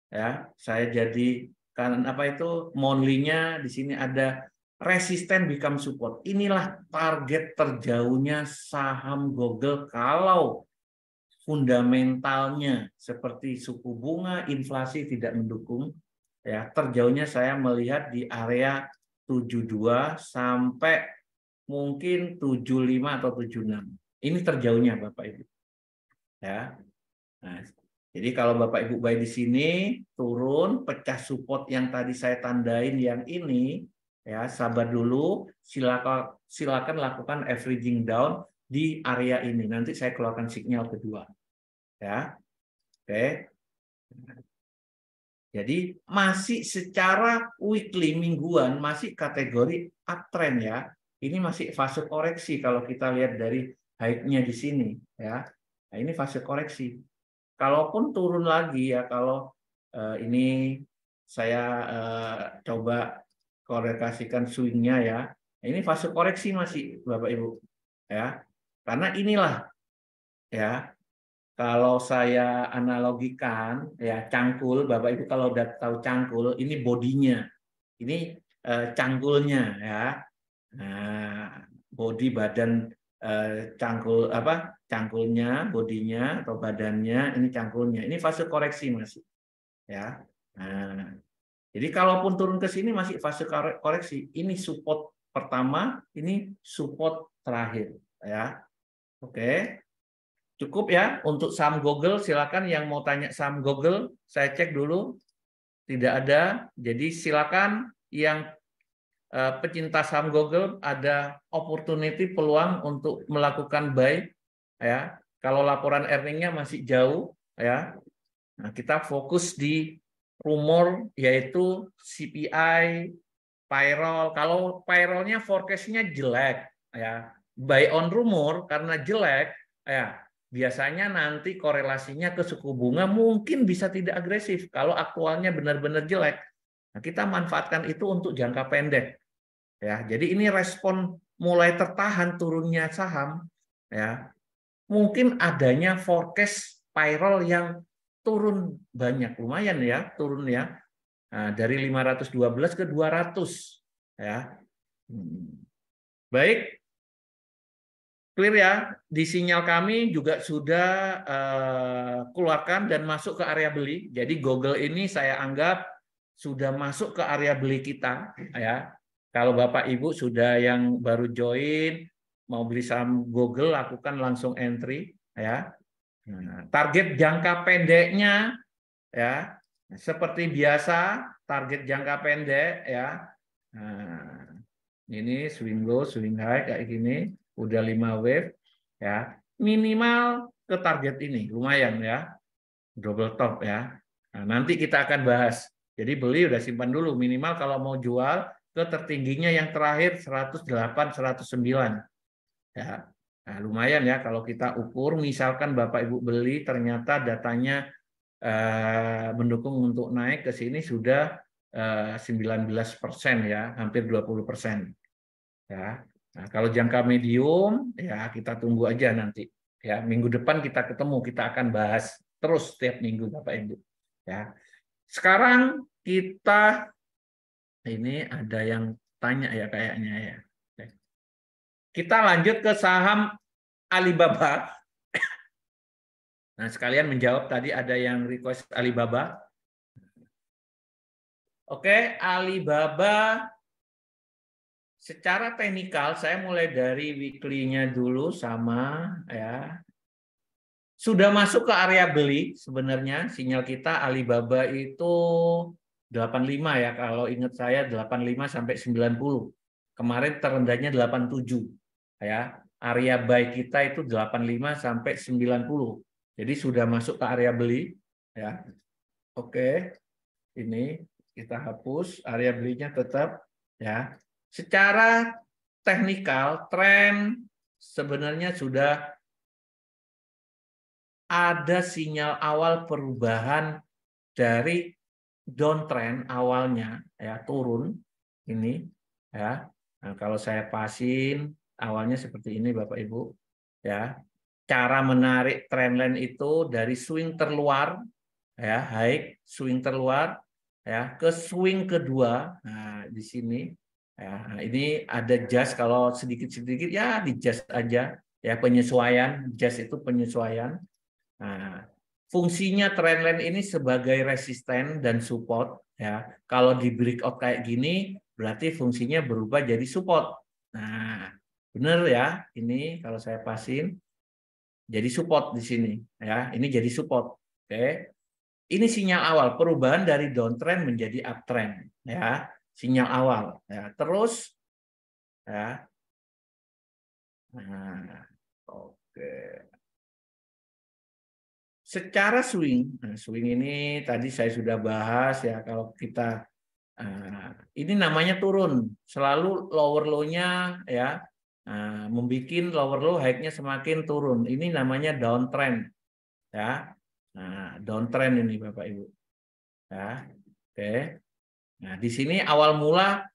ya. Saya jadi kan apa itu monthly-nya, di sini ada resisten become support. Inilah target terjauhnya saham Google kalau fundamentalnya seperti suku bunga, inflasi tidak mendukung, ya. Terjauhnya saya melihat di area 72 sampai mungkin 75 atau 76. Ini terjauhnya Bapak Ibu, ya. Nah, jadi kalau Bapak Ibu buy di sini turun, pecah support yang tadi saya tandain yang ini, Ya, sabar dulu. Silakan lakukan averaging down di area ini. Nanti saya keluarkan sinyal kedua. Ya, oke. Jadi masih secara weekly mingguan masih kategori uptrend ya. Ini masih fase koreksi kalau kita lihat dari high-nya di sini ya. Nah, ini fase koreksi. Kalaupun turun lagi ya, kalau ini saya coba koreksikan swing-nya ya. Ini fase koreksi masih Bapak Ibu ya. Karena inilah ya, kalau saya analogikan ya, cangkul, Bapak Ibu kalau udah tahu cangkul, ini bodinya, ini cangkulnya ya. Nah, bodi badan cangkul apa? Cangkulnya, bodinya atau badannya, ini cangkulnya. Ini fase koreksi masih ya. Nah, jadi kalaupun turun ke sini masih fase koreksi. Ini support pertama, ini support terakhir ya. Oke. Cukup ya untuk saham Google. Silakan yang mau tanya saham Google, saya cek dulu. Tidak ada. Jadi silakan yang pecinta saham Google, ada opportunity, peluang untuk melakukan buy ya. Kalau laporan earningnya masih jauh ya. Nah, kita fokus di rumor yaitu CPI, payroll. Kalau payrollnya forecast-nya jelek ya. Buy on rumor karena jelek ya. Biasanya nanti korelasinya ke suku bunga mungkin bisa tidak agresif kalau aktualnya benar-benar jelek. Nah, kita manfaatkan itu untuk jangka pendek. Ya, jadi ini respon mulai tertahan turunnya saham ya. Mungkin adanya forecast payroll yang turun banyak, lumayan ya, turun ya. Nah, dari 512 ke 200 ya. Baik, clear ya. Di sinyal kami juga sudah keluarkan dan masuk ke area beli. Jadi Google ini saya anggap sudah masuk ke area beli kita ya. Kalau Bapak Ibu sudah yang baru join mau beli saham Google, lakukan langsung entry ya. Nah, target jangka pendeknya ya seperti biasa, target jangka pendek ya. Nah, ini swing low, swing high kayak gini, udah 5 wave ya. Minimal ke target ini, lumayan ya. Double top ya. Nah, nanti kita akan bahas. Jadi beli udah simpan dulu, minimal kalau mau jual ke tertingginya yang terakhir 108 109 ya. Nah, lumayan ya kalau kita ukur, misalkan Bapak Ibu beli ternyata datanya mendukung untuk naik ke sini sudah 19% ya, hampir 20% ya. Nah, kalau jangka medium ya kita tunggu aja nanti ya. Minggu depan kita ketemu, kita akan bahas terus setiap minggu Bapak Ibu ya. Sekarang kita ini ada yang tanya ya kayaknya ya. Kita lanjut ke saham Alibaba. Nah, sekalian menjawab tadi ada yang request Alibaba. Oke, Alibaba secara teknikal saya mulai dari weekly-nya dulu sama ya. Sudah masuk ke area beli sebenarnya sinyal kita Alibaba itu 85 ya, kalau ingat saya 85 sampai 90. Kemarin terendahnya 87 ya. Area buy kita itu 85 sampai 90. Jadi sudah masuk ke area beli ya. Oke. Ini kita hapus, area belinya tetap ya. Secara teknikal tren sebenarnya sudah ada sinyal awal perubahan dari downtrend awalnya ya, turun ini ya. Nah, kalau saya pasin awalnya seperti ini Bapak Ibu ya. Cara menarik trendline itu dari swing terluar ya, high swing terluar ya ke swing kedua. Nah, di sini ya. Nah, ini ada adjust, kalau sedikit-sedikit ya di adjust aja ya, penyesuaian. Adjust itu penyesuaian. Nah, fungsinya trendline ini sebagai resisten dan support ya. Kalau di breakout kayak gini berarti fungsinya berubah jadi support. Nah, benar ya. Ini kalau saya pasin jadi support di sini ya. Ini jadi support. Oke. Ini sinyal awal perubahan dari downtrend menjadi uptrend ya. sinyal awal ya. Terus ya. Nah, oke. Secara swing, nah swing ini tadi saya sudah bahas ya, kalau kita ini namanya turun, selalu lower low-nya ya, membuat lower low high-nya semakin turun. Ini namanya downtrend ya. Nah, downtrend ini Bapak Ibu. Ya. Oke. Nah, di sini awal mula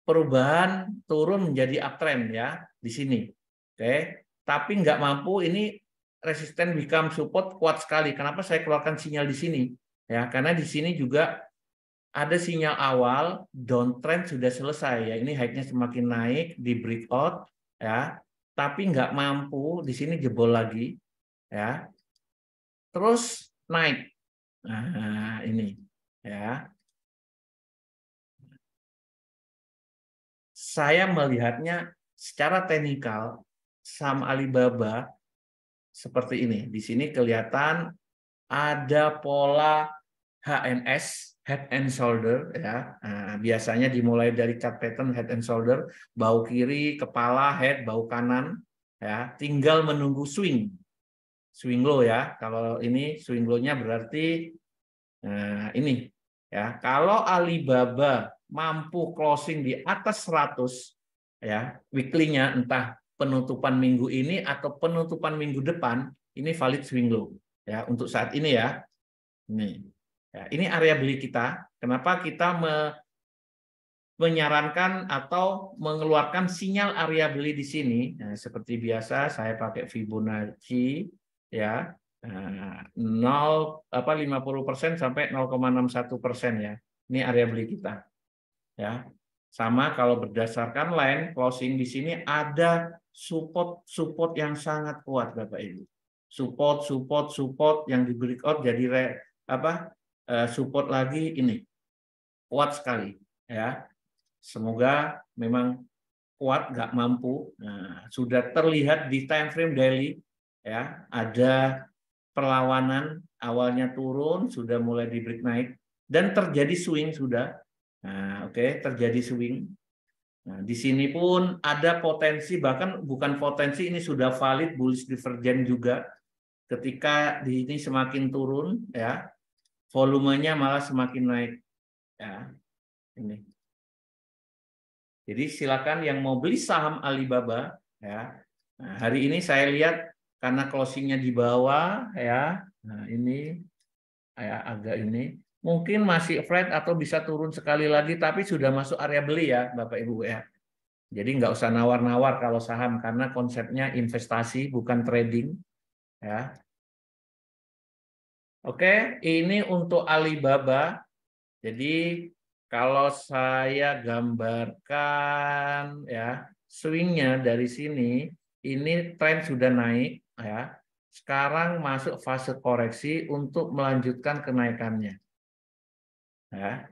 perubahan turun menjadi uptrend ya di sini. Oke. Tapi nggak mampu, ini resisten become support kuat sekali. Kenapa saya keluarkan sinyal di sini? Ya, karena di sini juga ada sinyal awal downtrend sudah selesai ya. Ini high-nya semakin naik di breakout ya. Tapi nggak mampu, di sini jebol lagi ya. Terus naik. Nah, ini ya. Saya melihatnya secara teknikal saham Alibaba seperti ini. Di sini kelihatan ada pola HNS, head and shoulder ya. Nah, biasanya dimulai dari chart pattern head and shoulder, bahu kiri, kepala, head, bahu kanan ya. Tinggal menunggu swing. Swing low ya. Kalau ini swing low-nya berarti ini ya. Kalau Alibaba mampu closing di atas 100 ya, weekly-nya entah penutupan minggu ini atau penutupan minggu depan, ini valid swing low ya untuk saat ini ya. Ini area beli kita. Kenapa kita menyarankan atau mengeluarkan sinyal area beli di sini? Nah, seperti biasa saya pakai Fibonacci ya. 50% sampai 0,61% ya. Ini area beli kita. Ya. Sama kalau berdasarkan line closing di sini ada support yang sangat kuat Bapak Ibu. Support yang di breakout jadi support lagi, ini kuat sekali ya. Semoga memang kuat, nggak mampu. Nah, sudah terlihat di time frame daily ya, ada perlawanan, awalnya turun, sudah mulai di break naik dan terjadi swing sudah. Nah, oke, terjadi swing. Nah, di sini pun ada potensi, bahkan bukan potensi, ini sudah valid bullish divergence juga. Ketika di ini semakin turun ya, volumenya malah semakin naik ya. Ini. Jadi silakan yang mau beli saham Alibaba ya. Nah, hari ini saya lihat karena closingnya di bawah ya. Nah, ini agak ini mungkin masih flat atau bisa turun sekali lagi, tapi sudah masuk area beli ya Bapak Ibu ya. Jadi nggak usah nawar-nawar kalau saham, karena konsepnya investasi bukan trading ya. Oke, ini untuk Alibaba. Jadi kalau saya gambarkan ya swingnya dari sini, ini tren sudah naik ya. Sekarang masuk fase koreksi untuk melanjutkan kenaikannya. Ya.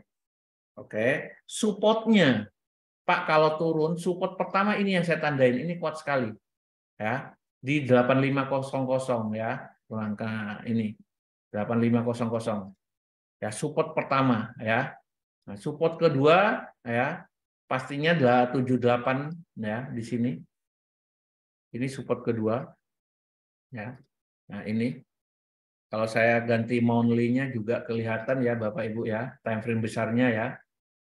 Oke, supportnya Pak, kalau turun support pertama ini yang saya tandain, ini kuat sekali ya, di 8500 ya, langkah ini 8500 ya, support pertama ya. Nah, support kedua ya pastinya 78 ya di sini. Ini support kedua ya. Nah, ini kalau saya ganti monthly-nya juga kelihatan ya Bapak Ibu ya, time frame besarnya ya.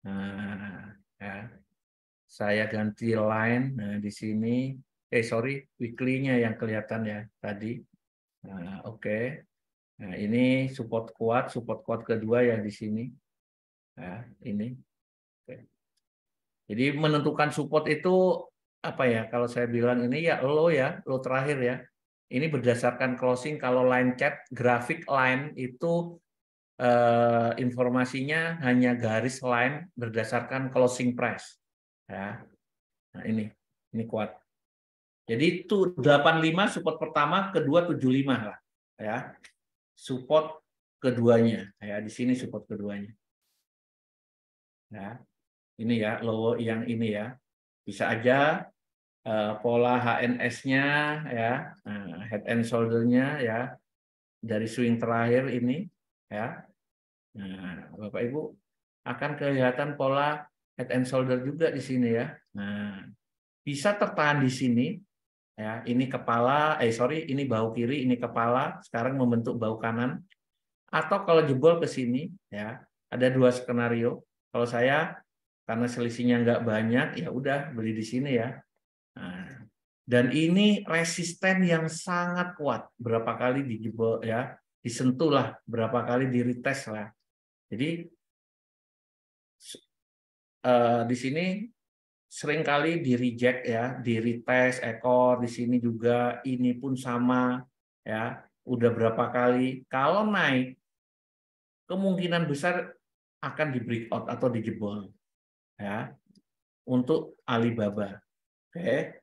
Nah, ya. Saya ganti line, nah di sini weekly-nya yang kelihatan ya tadi. Nah, oke. Nah, ini support kuat kedua ya di sini. Nah, ini. Oke. Jadi menentukan support itu apa ya? Kalau saya bilang ini ya low terakhir ya. Ini berdasarkan closing. Kalau line chart, grafik line itu informasinya hanya garis line berdasarkan closing price. Ya. Nah, ini kuat. Jadi itu 85 support pertama, kedua 75 lah. Ya. Support keduanya. Ya, di sini support keduanya. Ya. Ini ya, low yang ini ya. Bisa aja pola HNS-nya ya, head and shoulder-nya ya, dari swing terakhir ini ya. Nah, Bapak Ibu akan kelihatan pola head and shoulder juga di sini ya. Nah, bisa tertahan di sini ya. Ini kepala, ini bahu kiri, ini kepala. Sekarang membentuk bahu kanan. Atau kalau jebol ke sini ya, ada dua skenario. Kalau saya karena selisihnya nggak banyak, ya udah beli di sini ya. Nah, dan ini resisten yang sangat kuat. Berapa kali dijebol ya, disentuh lah, berapa kali di retest lah. Jadi di sini seringkali di reject ya, di retest ekor di sini juga, ini pun sama ya, udah berapa kali. Kalau naik kemungkinan besar akan di breakout atau dijebol ya untuk Alibaba. Oke.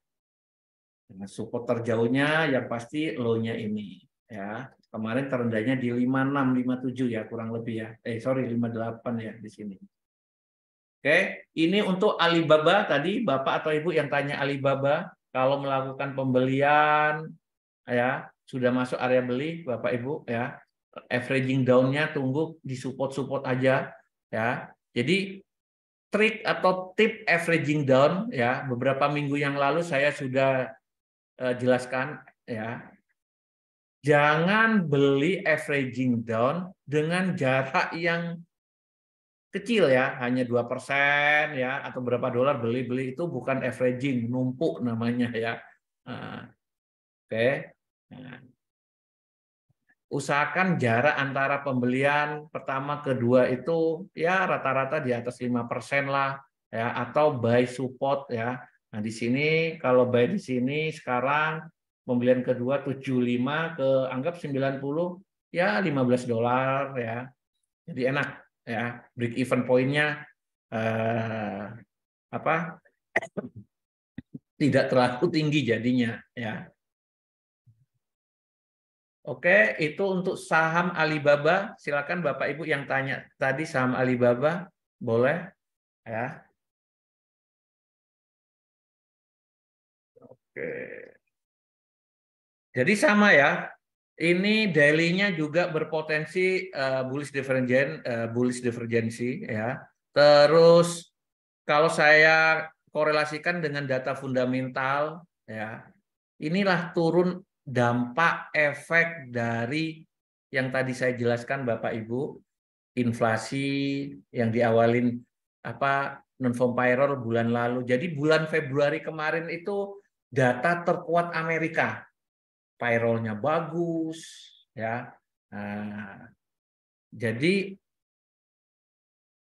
Nah, support terjauhnya yang pasti low-nya ini ya. Kemarin terendahnya di 56, 57 ya kurang lebih ya. 58 ya di sini. Oke, ini untuk Alibaba tadi Bapak atau Ibu yang tanya Alibaba kalau melakukan pembelian ya sudah masuk area beli Bapak Ibu ya. Averaging down-nya tunggu di support-support aja ya. Jadi trik atau tip averaging down ya beberapa minggu yang lalu saya sudah jelaskan ya. Jangan beli averaging down dengan jarak yang kecil ya, hanya 2% ya atau berapa dolar beli itu bukan averaging, numpuk namanya ya. Nah, oke. Nah, usahakan jarak antara pembelian pertama kedua itu ya rata-rata di atas 5% lah ya atau buy support ya. Nah, di sini kalau buy di sini sekarang pembelian kedua 75 ke anggap 90 ya 15 dolar ya. Jadi enak ya, break even point-nya tidak terlalu tinggi jadinya ya. Oke, itu untuk saham Alibaba. Silakan Bapak Ibu yang tanya tadi saham Alibaba, boleh ya. Oke. Jadi sama ya. Ini daily-nya juga berpotensi bullish divergensi ya. Terus kalau saya korelasikan dengan data fundamental ya, inilah turun dampak efek dari yang tadi saya jelaskan Bapak Ibu, inflasi yang diawalin non farm payroll bulan lalu. Jadi bulan Februari kemarin itu data terkuat Amerika, payroll-nya bagus ya. Nah, jadi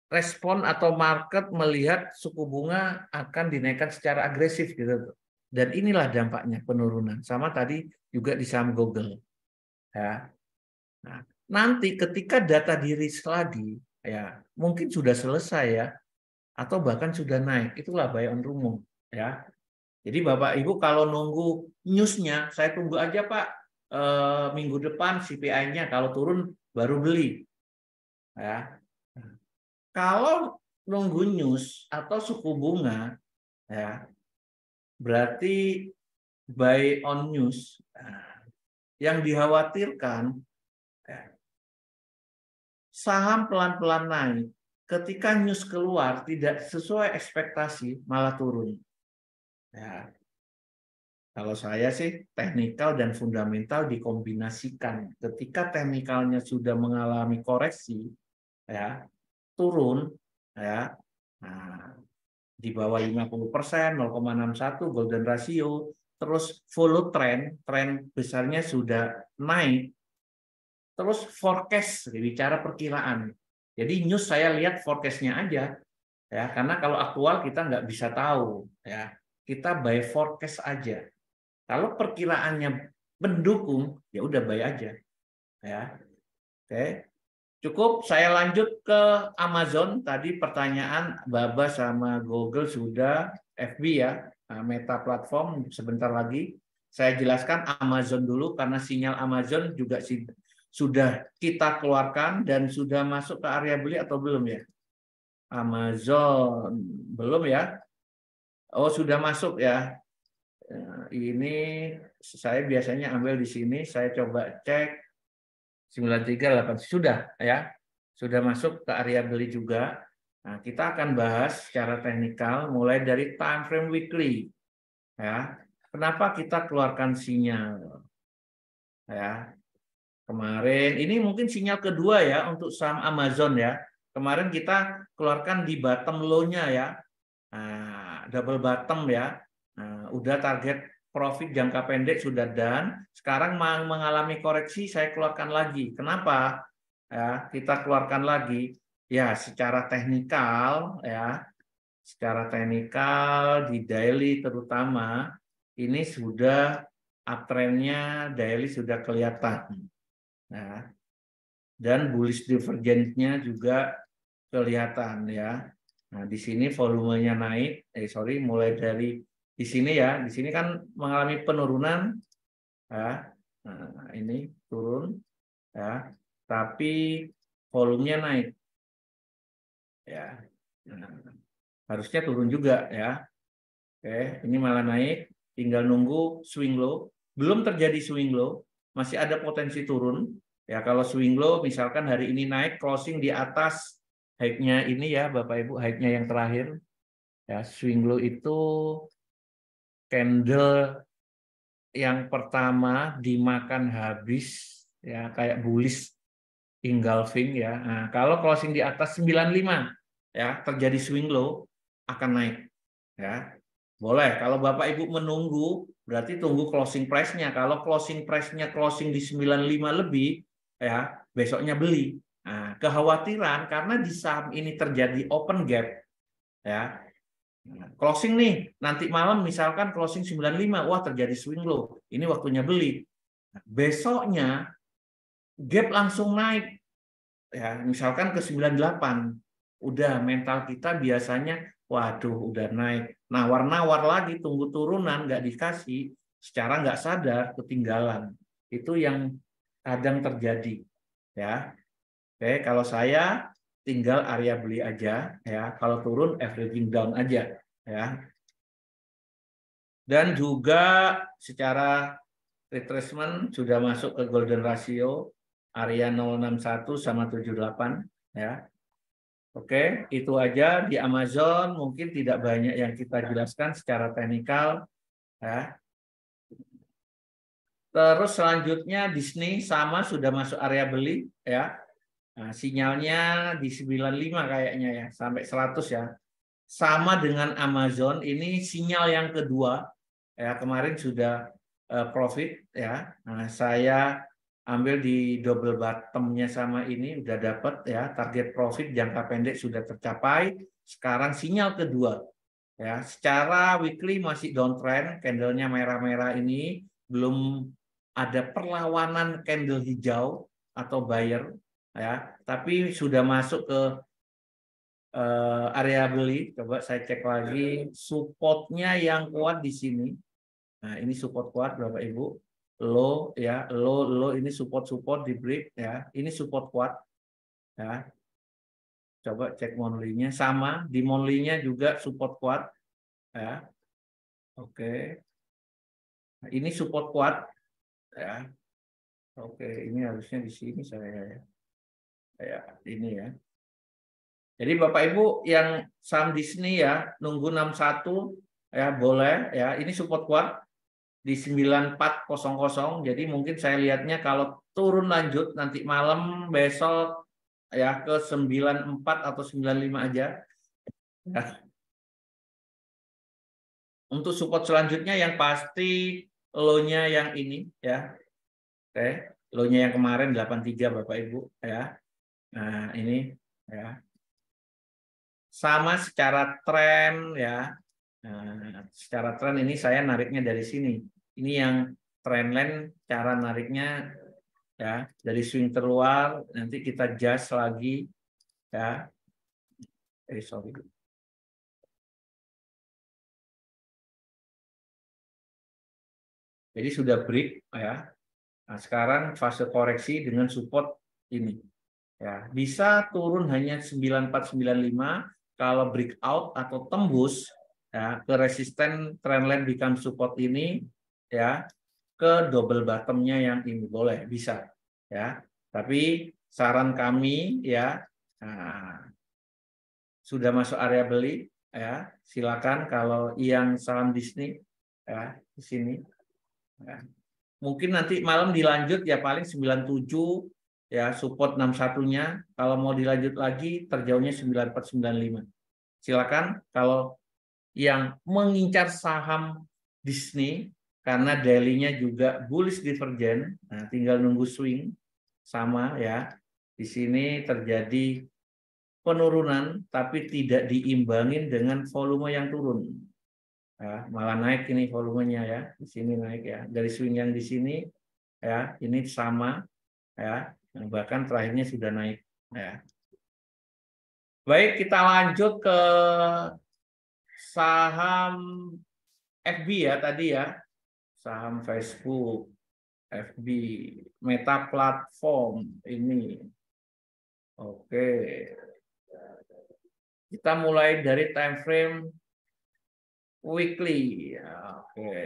respon atau market melihat suku bunga akan dinaikkan secara agresif gitu. Dan inilah dampaknya penurunan. Sama tadi juga di saham Google. Ya. Nah, nanti ketika data dirilis lagi, ya mungkin sudah selesai ya, atau bahkan sudah naik. Itulah buy on rumor. Ya. Jadi Bapak Ibu kalau nunggu newsnya, saya tunggu aja Pak minggu depan CPI-nya kalau turun baru beli. Ya. Kalau nunggu news atau suku bunga, ya berarti buy on news. Yang dikhawatirkan saham pelan-pelan naik. Ketika news keluar tidak sesuai ekspektasi, malah turun. Ya. Kalau saya sih teknikal dan fundamental dikombinasikan. Ketika teknikalnya sudah mengalami koreksi, ya turun, ya. Nah, di bawah 50%, 0,61 golden ratio, terus follow trend, tren besarnya sudah naik, terus forecast, bicara perkiraan. Jadi news saya lihat forecast-nya aja, ya karena kalau aktual kita nggak bisa tahu, ya kita buy forecast aja. Kalau perkiraannya mendukung, ya udah buy aja, ya. Oke. Cukup, saya lanjut ke Amazon. Tadi pertanyaan Baba sama Google sudah, FB ya, Meta Platform sebentar lagi. Saya jelaskan Amazon dulu karena sinyal Amazon juga sudah kita keluarkan dan sudah masuk ke area beli atau belum ya? Amazon belum ya? Oh, sudah masuk ya. Ini saya biasanya ambil di sini, saya coba cek 93,8 sudah ya. Sudah masuk ke area beli juga. Nah, kita akan bahas secara teknikal mulai dari time frame weekly. Ya, kenapa kita keluarkan sinyal? Ya, kemarin ini mungkin sinyal kedua ya untuk saham Amazon ya. Kemarin kita keluarkan di bottom low-nya ya. Nah, double bottom ya. Nah, udah target profit jangka pendek sudah done. Sekarang mengalami koreksi, saya keluarkan lagi. Kenapa? Ya, kita keluarkan lagi. Ya, secara teknikal ya. Secara teknikal di daily terutama ini sudah uptrendnya daily sudah kelihatan. Nah, dan bullish divergence-nya juga kelihatan ya. Nah, di sini volumenya naik, mulai dari di sini ya. Di sini kan mengalami penurunan ya. Nah, ini turun ya. Tapi volumenya naik ya. Nah, harusnya turun juga ya. Oke, ini malah naik, tinggal nunggu swing low. Belum terjadi swing low, masih ada potensi turun. Ya, kalau swing low misalkan hari ini naik closing di atas high-nya ini ya, Bapak Ibu, high-nya yang terakhir. Ya, swing low itu candle yang pertama dimakan habis ya, kayak bullish engulfing ya. Nah, kalau closing di atas 95 ya, terjadi swing low akan naik ya. Boleh, kalau Bapak Ibu menunggu, berarti tunggu closing price-nya. Kalau closing price-nya closing di 95 lebih, ya besoknya beli. Nah, kekhawatiran karena di saham ini terjadi open gap, ya. Closing nih, nanti malam misalkan closing 95, wah terjadi swing low. Ini waktunya beli. Nah, besoknya gap langsung naik, ya misalkan ke 98. Udah mental kita biasanya waduh udah naik, nawar-nawar lagi, tunggu turunan nggak dikasih, secara nggak sadar ketinggalan. Itu yang kadang terjadi ya. Oke, kalau saya tinggal area beli aja ya, kalau turun averaging down aja ya. Dan juga secara retracement sudah masuk ke golden ratio area 061 sama 78 ya. Oke, itu aja di Amazon. Mungkin tidak banyak yang kita jelaskan secara teknikal. Ya. Terus selanjutnya Disney sama sudah masuk area beli. Ya. Nah, sinyalnya di 95 kayaknya ya, sampai 100 ya. Sama dengan Amazon, ini sinyal yang kedua. Ya, kemarin sudah profit. Ya. Nah, saya ambil di double bottom-nya sama ini udah dapat ya, target profit jangka pendek sudah tercapai. Sekarang sinyal kedua ya, secara weekly masih downtrend, candlenya merah-merah ini belum ada perlawanan candle hijau atau buyer ya, tapi sudah masuk ke area beli. Coba saya cek lagi supportnya yang kuat di sini. Nah, ini support kuat Bapak Ibu. Low ya, low ini support di break ya. Ini support kuat ya. Coba cek monthly-nya sama, di monthly-nya juga support kuat ya. Oke. Nah, ini support kuat ya. Oke, ini harusnya di sini saya ya, ini ya. Jadi Bapak Ibu yang saham Disney ya, nunggu 61 ya boleh ya. Ini support kuat di 9400. Jadi mungkin saya lihatnya kalau turun lanjut nanti malam besok ya ke 94 atau 95 aja. Ya. Untuk support selanjutnya yang pasti low-nya yang ini ya. Oke, low-nya yang kemarin 83 Bapak Ibu ya. Nah, ini ya. Sama secara tren ya. Nah, secara tren ini saya nariknya dari sini. Ini yang trendline cara nariknya ya, dari swing terluar nanti kita adjust lagi ya. Sorry. Jadi sudah break ya. Nah, sekarang fase koreksi dengan support ini. Ya, bisa turun hanya 9495 kalau breakout atau tembus ya ke resisten trendline become support ini ya, ke double bottom-nya yang ini boleh bisa ya. Tapi saran kami ya, nah, sudah masuk area beli, ya silakan. Kalau yang saham Disney, ya di sini. Ya. Mungkin nanti malam dilanjut ya, paling 97 ya, support 61-nya. Kalau mau dilanjut lagi terjauhnya 9495. Silakan kalau yang mengincar saham Disney karena daily-nya juga bullish divergent. Nah, tinggal nunggu swing sama ya. Di sini terjadi penurunan tapi tidak diimbangin dengan volume yang turun. Ya, malah naik ini volumenya ya, di sini naik ya, dari swing yang di sini ya, ini sama ya, bahkan terakhirnya sudah naik ya. Baik, kita lanjut ke saham FB ya tadi ya, saham Facebook, FB, Meta Platform ini. Oke, kita mulai dari time frame weekly ya, oke.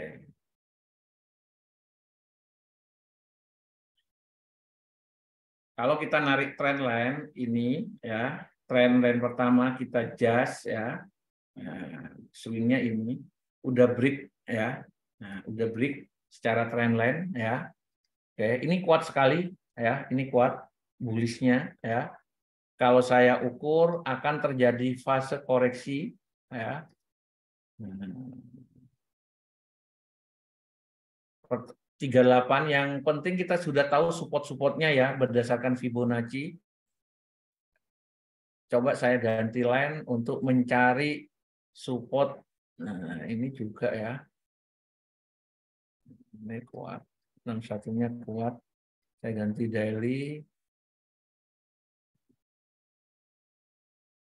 Kalau kita narik trend line ini ya, trend line pertama kita just ya, swingnya ini udah break ya, nah, udah break secara trend line ya. Oke, ini kuat sekali ya, ini kuat bullishnya ya. Kalau saya ukur akan terjadi fase koreksi ya. 38 yang penting kita sudah tahu support-supportnya ya berdasarkan Fibonacci. Coba saya ganti line untuk mencari support. Nah, ini juga ya. Ini kuat. 61-nya kuat. Saya ganti daily.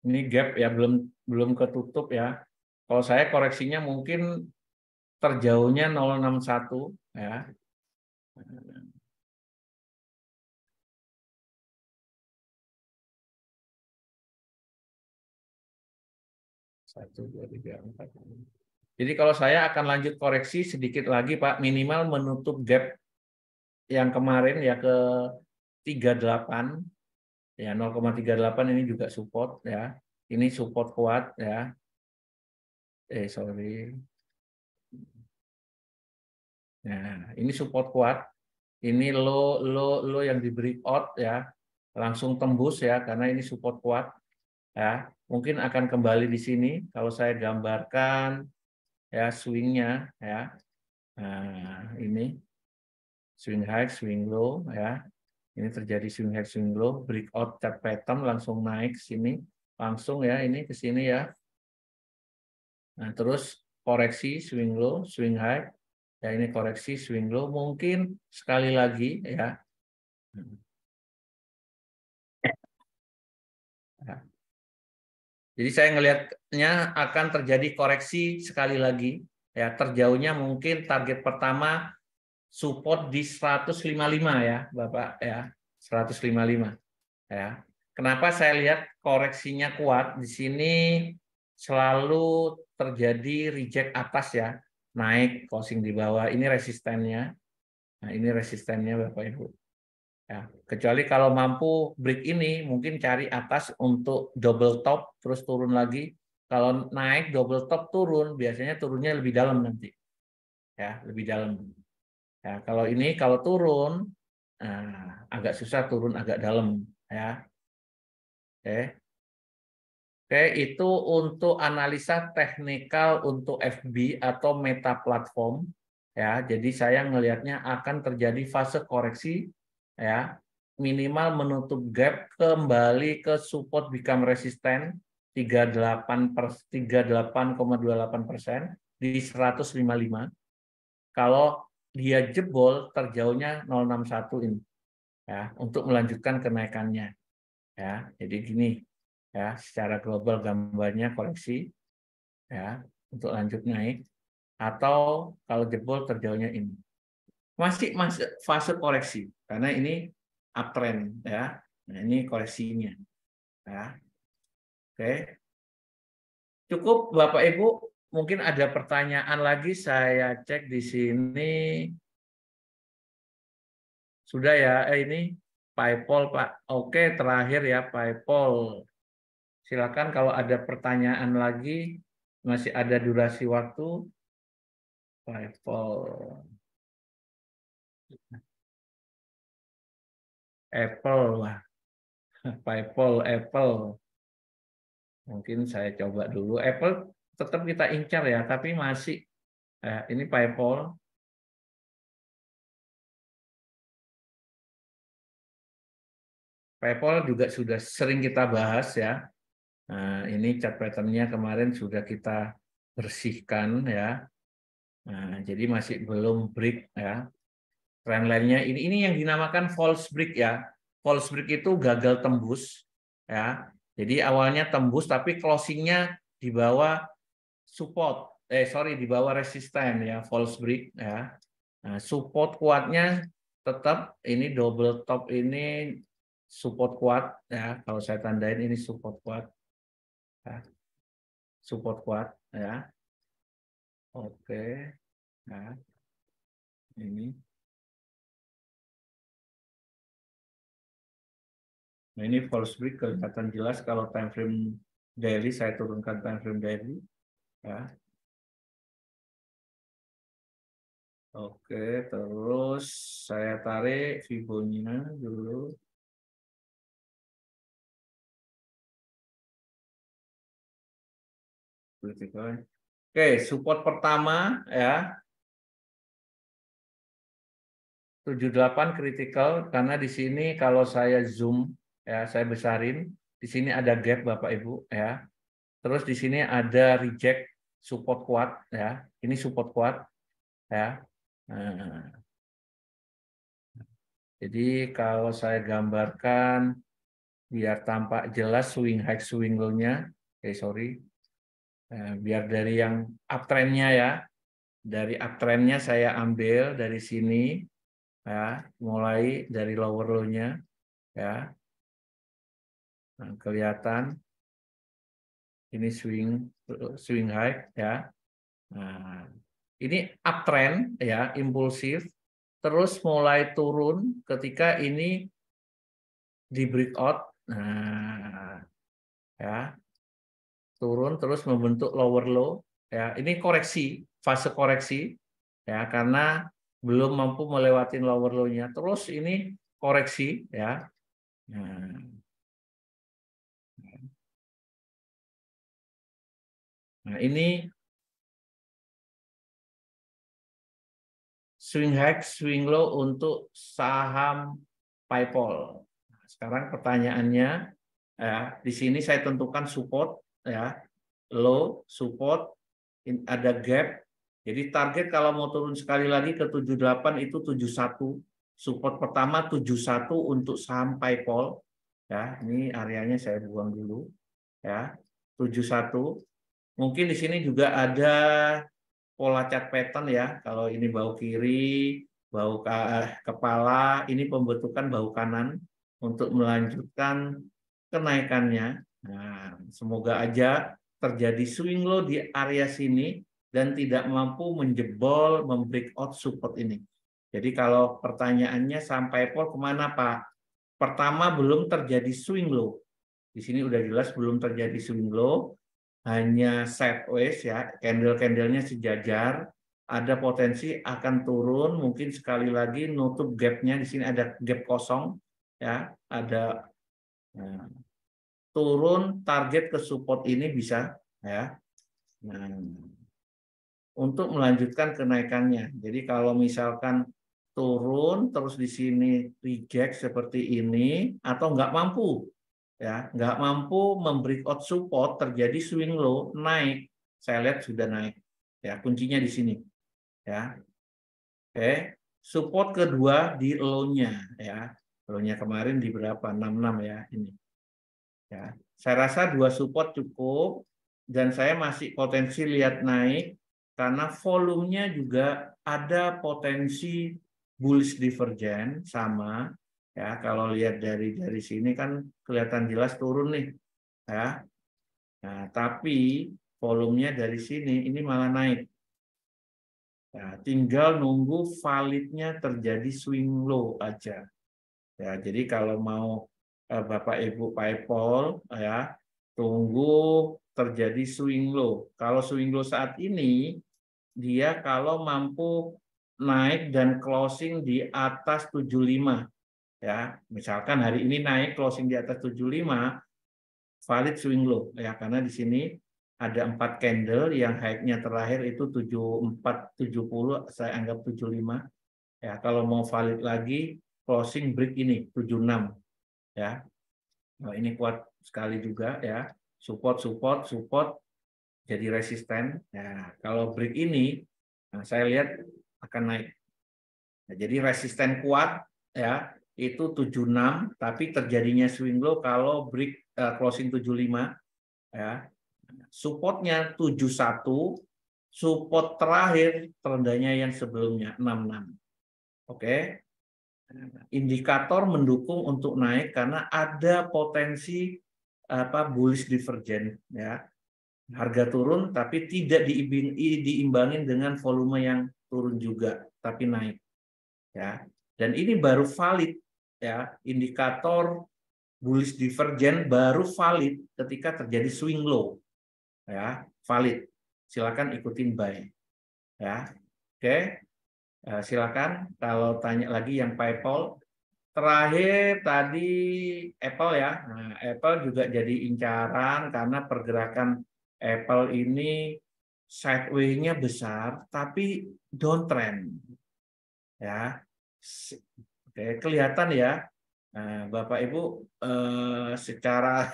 Ini gap ya, belum ketutup ya. Kalau saya koreksinya mungkin terjauhnya 061 ya. Satu, dua, tiga, empat. Jadi kalau saya akan lanjut koreksi sedikit lagi Pak, minimal menutup gap yang kemarin ya ke 38 ya, 0,38 ini juga support ya. Ini support kuat ya. Sorry. Nah, ini support kuat. Ini low yang di breakout ya. Langsung tembus ya karena ini support kuat ya. Mungkin akan kembali di sini kalau saya gambarkan ya swingnya ya. Nah, ini swing high, swing low ya. Ini terjadi swing high, swing low, breakout chart pattern langsung naik ke sini, langsung ya ini ke sini ya. Nah, terus koreksi swing low, swing high. Ya ini koreksi swing low, mungkin sekali lagi ya. Jadi saya ngelihatnya akan terjadi koreksi sekali lagi ya, terjauhnya mungkin target pertama support di 155 ya, Bapak ya. 155 ya. Kenapa saya lihat koreksinya kuat? Di sini selalu terjadi reject atas ya, naik closing di bawah. Ini resistennya. Nah, ini resistennya Bapak Ibu. Ya, kecuali kalau mampu break ini, mungkin cari atas untuk double top terus turun lagi. Kalau naik double top turun, biasanya turunnya lebih dalam nanti. Ya, lebih dalam. Ya, kalau ini kalau turun agak susah turun agak dalam ya. Oke. Oke, itu untuk analisa teknikal untuk FB atau meta platform ya. Jadi saya melihatnya akan terjadi fase koreksi ya. Minimal menutup gap kembali ke support become resistant 38,28% di 155. Kalau dia jebol terjauhnya 061 ini ya untuk melanjutkan kenaikannya ya. Jadi gini ya, secara global gambarnya koreksi ya untuk lanjut naik, atau kalau jebol terjauhnya ini masih fase koreksi karena ini uptrend ya. Nah, ini koreksinya ya. Oke, cukup Bapak Ibu, mungkin ada pertanyaan lagi, saya cek di sini sudah ya. Ini PayPal Pak. Oke, terakhir ya PayPal. Silakan kalau ada pertanyaan lagi, masih ada durasi waktu. Apple lah, Apple. Mungkin saya coba dulu. Apple tetap kita incar ya, tapi masih ini PayPal. PayPal juga sudah sering kita bahas ya. Nah, ini chart pattern-nya kemarin sudah kita bersihkan ya. Nah, jadi masih belum break ya. Trendline-nya ini yang dinamakan false break ya. False break itu gagal tembus ya. Jadi awalnya tembus tapi closing-nya di bawah support. Di bawah resisten ya, false break ya. Nah, support kuatnya tetap ini double top ini support kuat ya. Kalau saya tandain ini support kuat. Ya. Support kuat ya. Oke. Nah, ini. Nah, ini false break kelihatan jelas kalau time frame daily, saya turunkan time frame daily ya. Oke, terus saya tarik Fibo-nya dulu. Oke, support pertama ya 78 critical, karena di sini kalau saya zoom ya, saya besarin, di sini ada gap Bapak Ibu ya. Terus di sini ada reject support kuat ya. Ini support kuat ya. Nah, jadi kalau saya gambarkan biar tampak jelas swing high swing low-nya, biar dari yang uptrend-nya ya, dari uptrend-nya saya ambil dari sini ya, mulai dari lower low-nya ya. Nah, kelihatan ini swing high ya. Nah, ini uptrend ya, impulsif, terus mulai turun ketika ini di breakout. Nah, ya, turun terus membentuk lower low ya. Ini koreksi, fase koreksi ya, karena belum mampu melewati lower low-nya. Terus ini koreksi ya. Nah, ini swing high, swing low untuk saham PayPal. Nah, sekarang pertanyaannya ya, di sini saya tentukan support ya, low, support, ada gap. Jadi target kalau mau turun sekali lagi ke 78 itu 71. Support pertama 71 untuk saham PayPal. Ya, ini areanya saya buang dulu ya. 71. Mungkin di sini juga ada pola cat pattern ya. Kalau ini bahu kiri, bahu kepala, ini pembentukan bahu kanan untuk melanjutkan kenaikannya. Nah, semoga aja terjadi swing low di area sini dan tidak mampu menjebol, membreakout support ini. Jadi kalau pertanyaannya sampai pol kemana Pak? Pertama belum terjadi swing low. Di sini udah jelas belum terjadi swing low, hanya sideways ya, candle-candlenya sejajar, ada potensi akan turun, mungkin sekali lagi nutup gapnya, di sini ada gap kosong ya, ada turun target ke support ini bisa ya. Nah, untuk melanjutkan kenaikannya. Jadi kalau misalkan turun terus di sini reject seperti ini atau nggak mampu ya, nggak mampu membreakout support, terjadi swing low naik, saya lihat sudah naik ya, kuncinya di sini ya. Oke, support kedua di low-nya ya, low-nya kemarin di berapa, 66 ya ini ya. Saya rasa dua support cukup dan saya masih potensi lihat naik karena volumenya juga ada potensi bullish divergence sama ya. Kalau lihat dari sini kan kelihatan jelas turun nih ya. Nah, tapi volumenya dari sini ini malah naik. Nah, tinggal nunggu validnya terjadi swing low aja. Ya, jadi kalau mau Bapak Ibu PayPal ya, Tunggu terjadi swing low. Kalau swing low saat ini, dia kalau mampu naik dan closing di atas 75. Ya, misalkan hari ini naik closing di atas 75, valid swing low. Ya, karena di sini ada 4 candle yang high-nya terakhir itu 7470, saya anggap 75. Ya, kalau mau valid lagi, closing break ini 76. Ya, nah, ini kuat sekali juga ya. Support, support, support, jadi resisten. Ya, kalau break ini, nah, saya lihat akan naik. Nah, jadi resisten kuat ya itu 76, tapi terjadinya swing low kalau break closing 75 ya. Supportnya 71, support terakhir terendahnya yang sebelumnya 66. Oke. Indikator mendukung untuk naik karena ada potensi bullish divergence ya. Harga turun tapi tidak diimbangin dengan volume yang turun juga tapi naik ya. Dan ini baru valid ya, indikator bullish divergence baru valid ketika terjadi swing low ya, valid. Silakan ikutin buy ya. Oke. Silakan kalau tanya lagi yang PayPal. Terakhir tadi Apple ya. Nah, Apple juga jadi incaran karena pergerakan Apple ini sideways-nya besar tapi downtrend. Ya. Oke, kelihatan ya. Nah, Bapak Ibu secara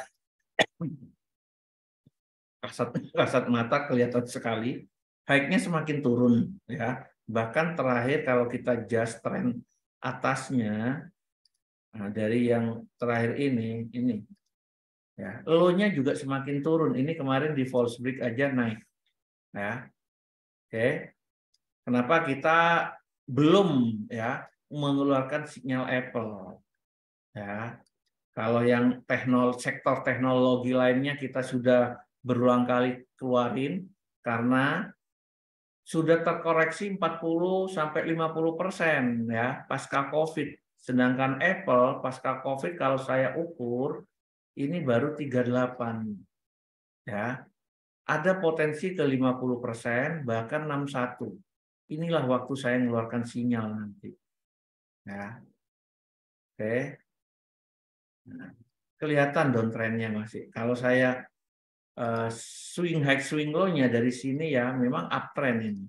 kasat mata kelihatan sekali high-nya semakin turun ya. Bahkan terakhir kalau kita just trend atasnya, nah, dari yang terakhir ini ya, low-nya juga semakin turun. Ini kemarin di false break aja naik ya. Oke. Kenapa kita belum ya mengeluarkan sinyal Apple ya. Kalau yang sektor teknologi lainnya kita sudah berulang kali keluarin karena sudah terkoreksi 40 sampai 50% ya pasca Covid. Sedangkan Apple pasca Covid kalau saya ukur ini baru 38 ya. Ada potensi ke 50% bahkan 61. Inilah waktu saya mengeluarkan sinyal nanti. Ya. Oke. Nah, kelihatan downtrendnya masih. Kalau saya swing high swing low-nya dari sini ya memang uptrend ini.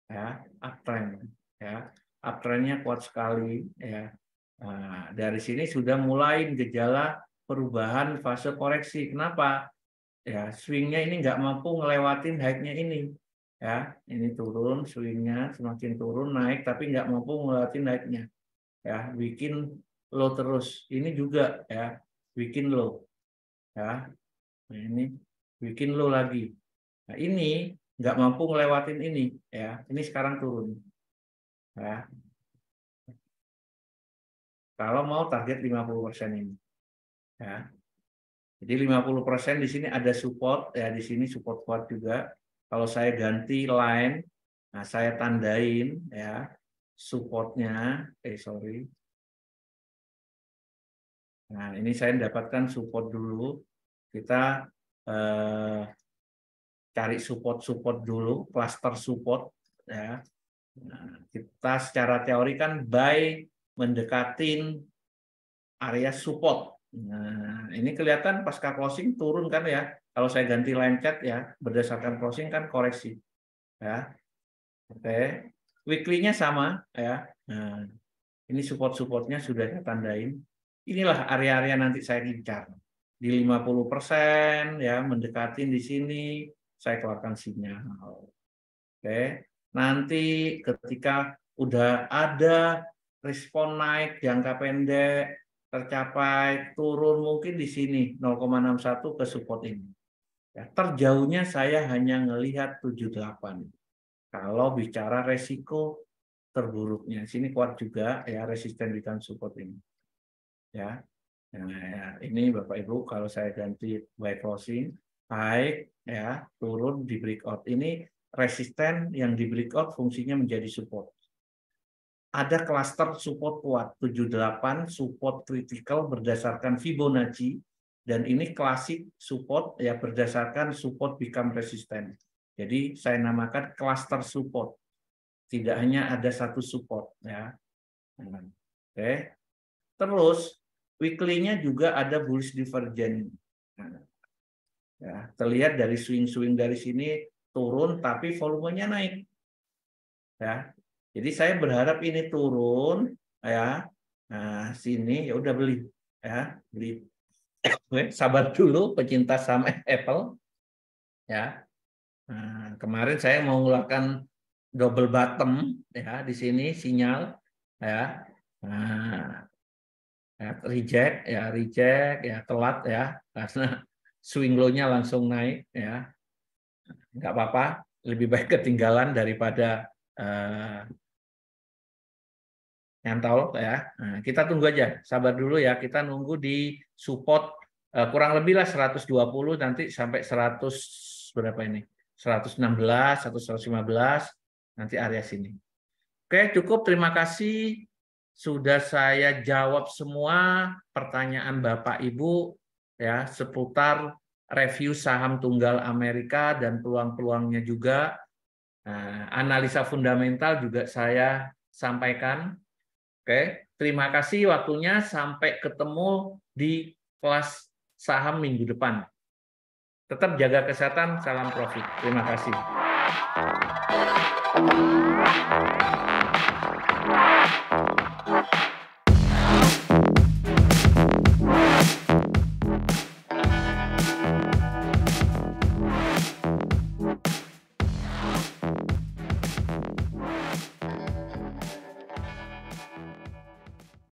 Ya, uptrend ya. Uptrendnya kuat sekali ya. Nah, dari sini sudah mulai gejala perubahan fase koreksi. Kenapa? Ya, swingnya ini nggak mampu ngelewatin high-nya ini. Ya, ini turun, swingnya semakin turun, naik, tapi nggak mampu ngelewatin naiknya. Ya, bikin low terus. Ini juga ya, bikin low. Ya, nah, ini bikin low lagi. Nah, ini nggak mampu ngelewatin ini. Ya, ini sekarang turun. Ya, kalau mau target 50% ini. Ya. Jadi 50% di sini ada support, ya di sini support kuat juga. Kalau saya ganti line, nah saya tandain ya supportnya, sorry. Nah ini saya dapatkan support dulu. Kita cari support dulu, cluster support ya. Nah, kita secara teori kan buy mendekatin area support. Nah, ini kelihatan pasca closing turun kan ya. Kalau saya ganti line chart ya, berdasarkan closing kan koreksi. Ya. Oke. Weekly-nya sama ya. Nah, ini support-supportnya sudah saya tandain. Inilah area-area nanti saya incar. Di 50% ya, mendekatin di sini saya keluarkan sinyal. Oke. Nanti ketika udah ada respon naik jangka pendek tercapai turun mungkin di sini 0,61 ke support ini. Ya, terjauhnya saya hanya melihat 78. Kalau bicara resiko terburuknya, sini kuat juga ya resisten dengan support ini. Ya. Nah, ya, ini Bapak Ibu kalau saya ganti buy closing baik ya turun di breakout ini resisten yang di breakout fungsinya menjadi support. Ada cluster support kuat 78 support critical berdasarkan Fibonacci dan ini klasik support ya berdasarkan support become resistant. Jadi saya namakan cluster support. Tidak hanya ada satu support ya. Oke. Terus weekly-nya juga ada bullish divergence. Ya, terlihat dari swing-swing dari sini turun tapi volumenya naik. Ya. Jadi saya berharap ini turun ya. Nah, sini ya udah beli ya, beli. Oke, sabar dulu pecinta saham Apple ya. Nah, kemarin saya mau mengeluarkan double bottom ya di sini sinyal ya. Nah, ya, reject ya telat ya karena swing low-nya langsung naik ya. Nggak apa-apa, lebih baik ketinggalan daripada nyantol ya. Nah, kita tunggu aja, sabar dulu ya. Kita nunggu di support kurang lebih lah 120 nanti sampai 100 berapa ini? 116 atau 115 nanti area sini. Oke, cukup. Terima kasih sudah saya jawab semua pertanyaan Bapak Ibu ya seputar review saham tunggal Amerika dan peluang-peluangnya juga. Nah, analisa fundamental juga saya sampaikan. Oke, terima kasih waktunya. Sampai ketemu di kelas saham minggu depan. Tetap jaga kesehatan, salam profit. Terima kasih.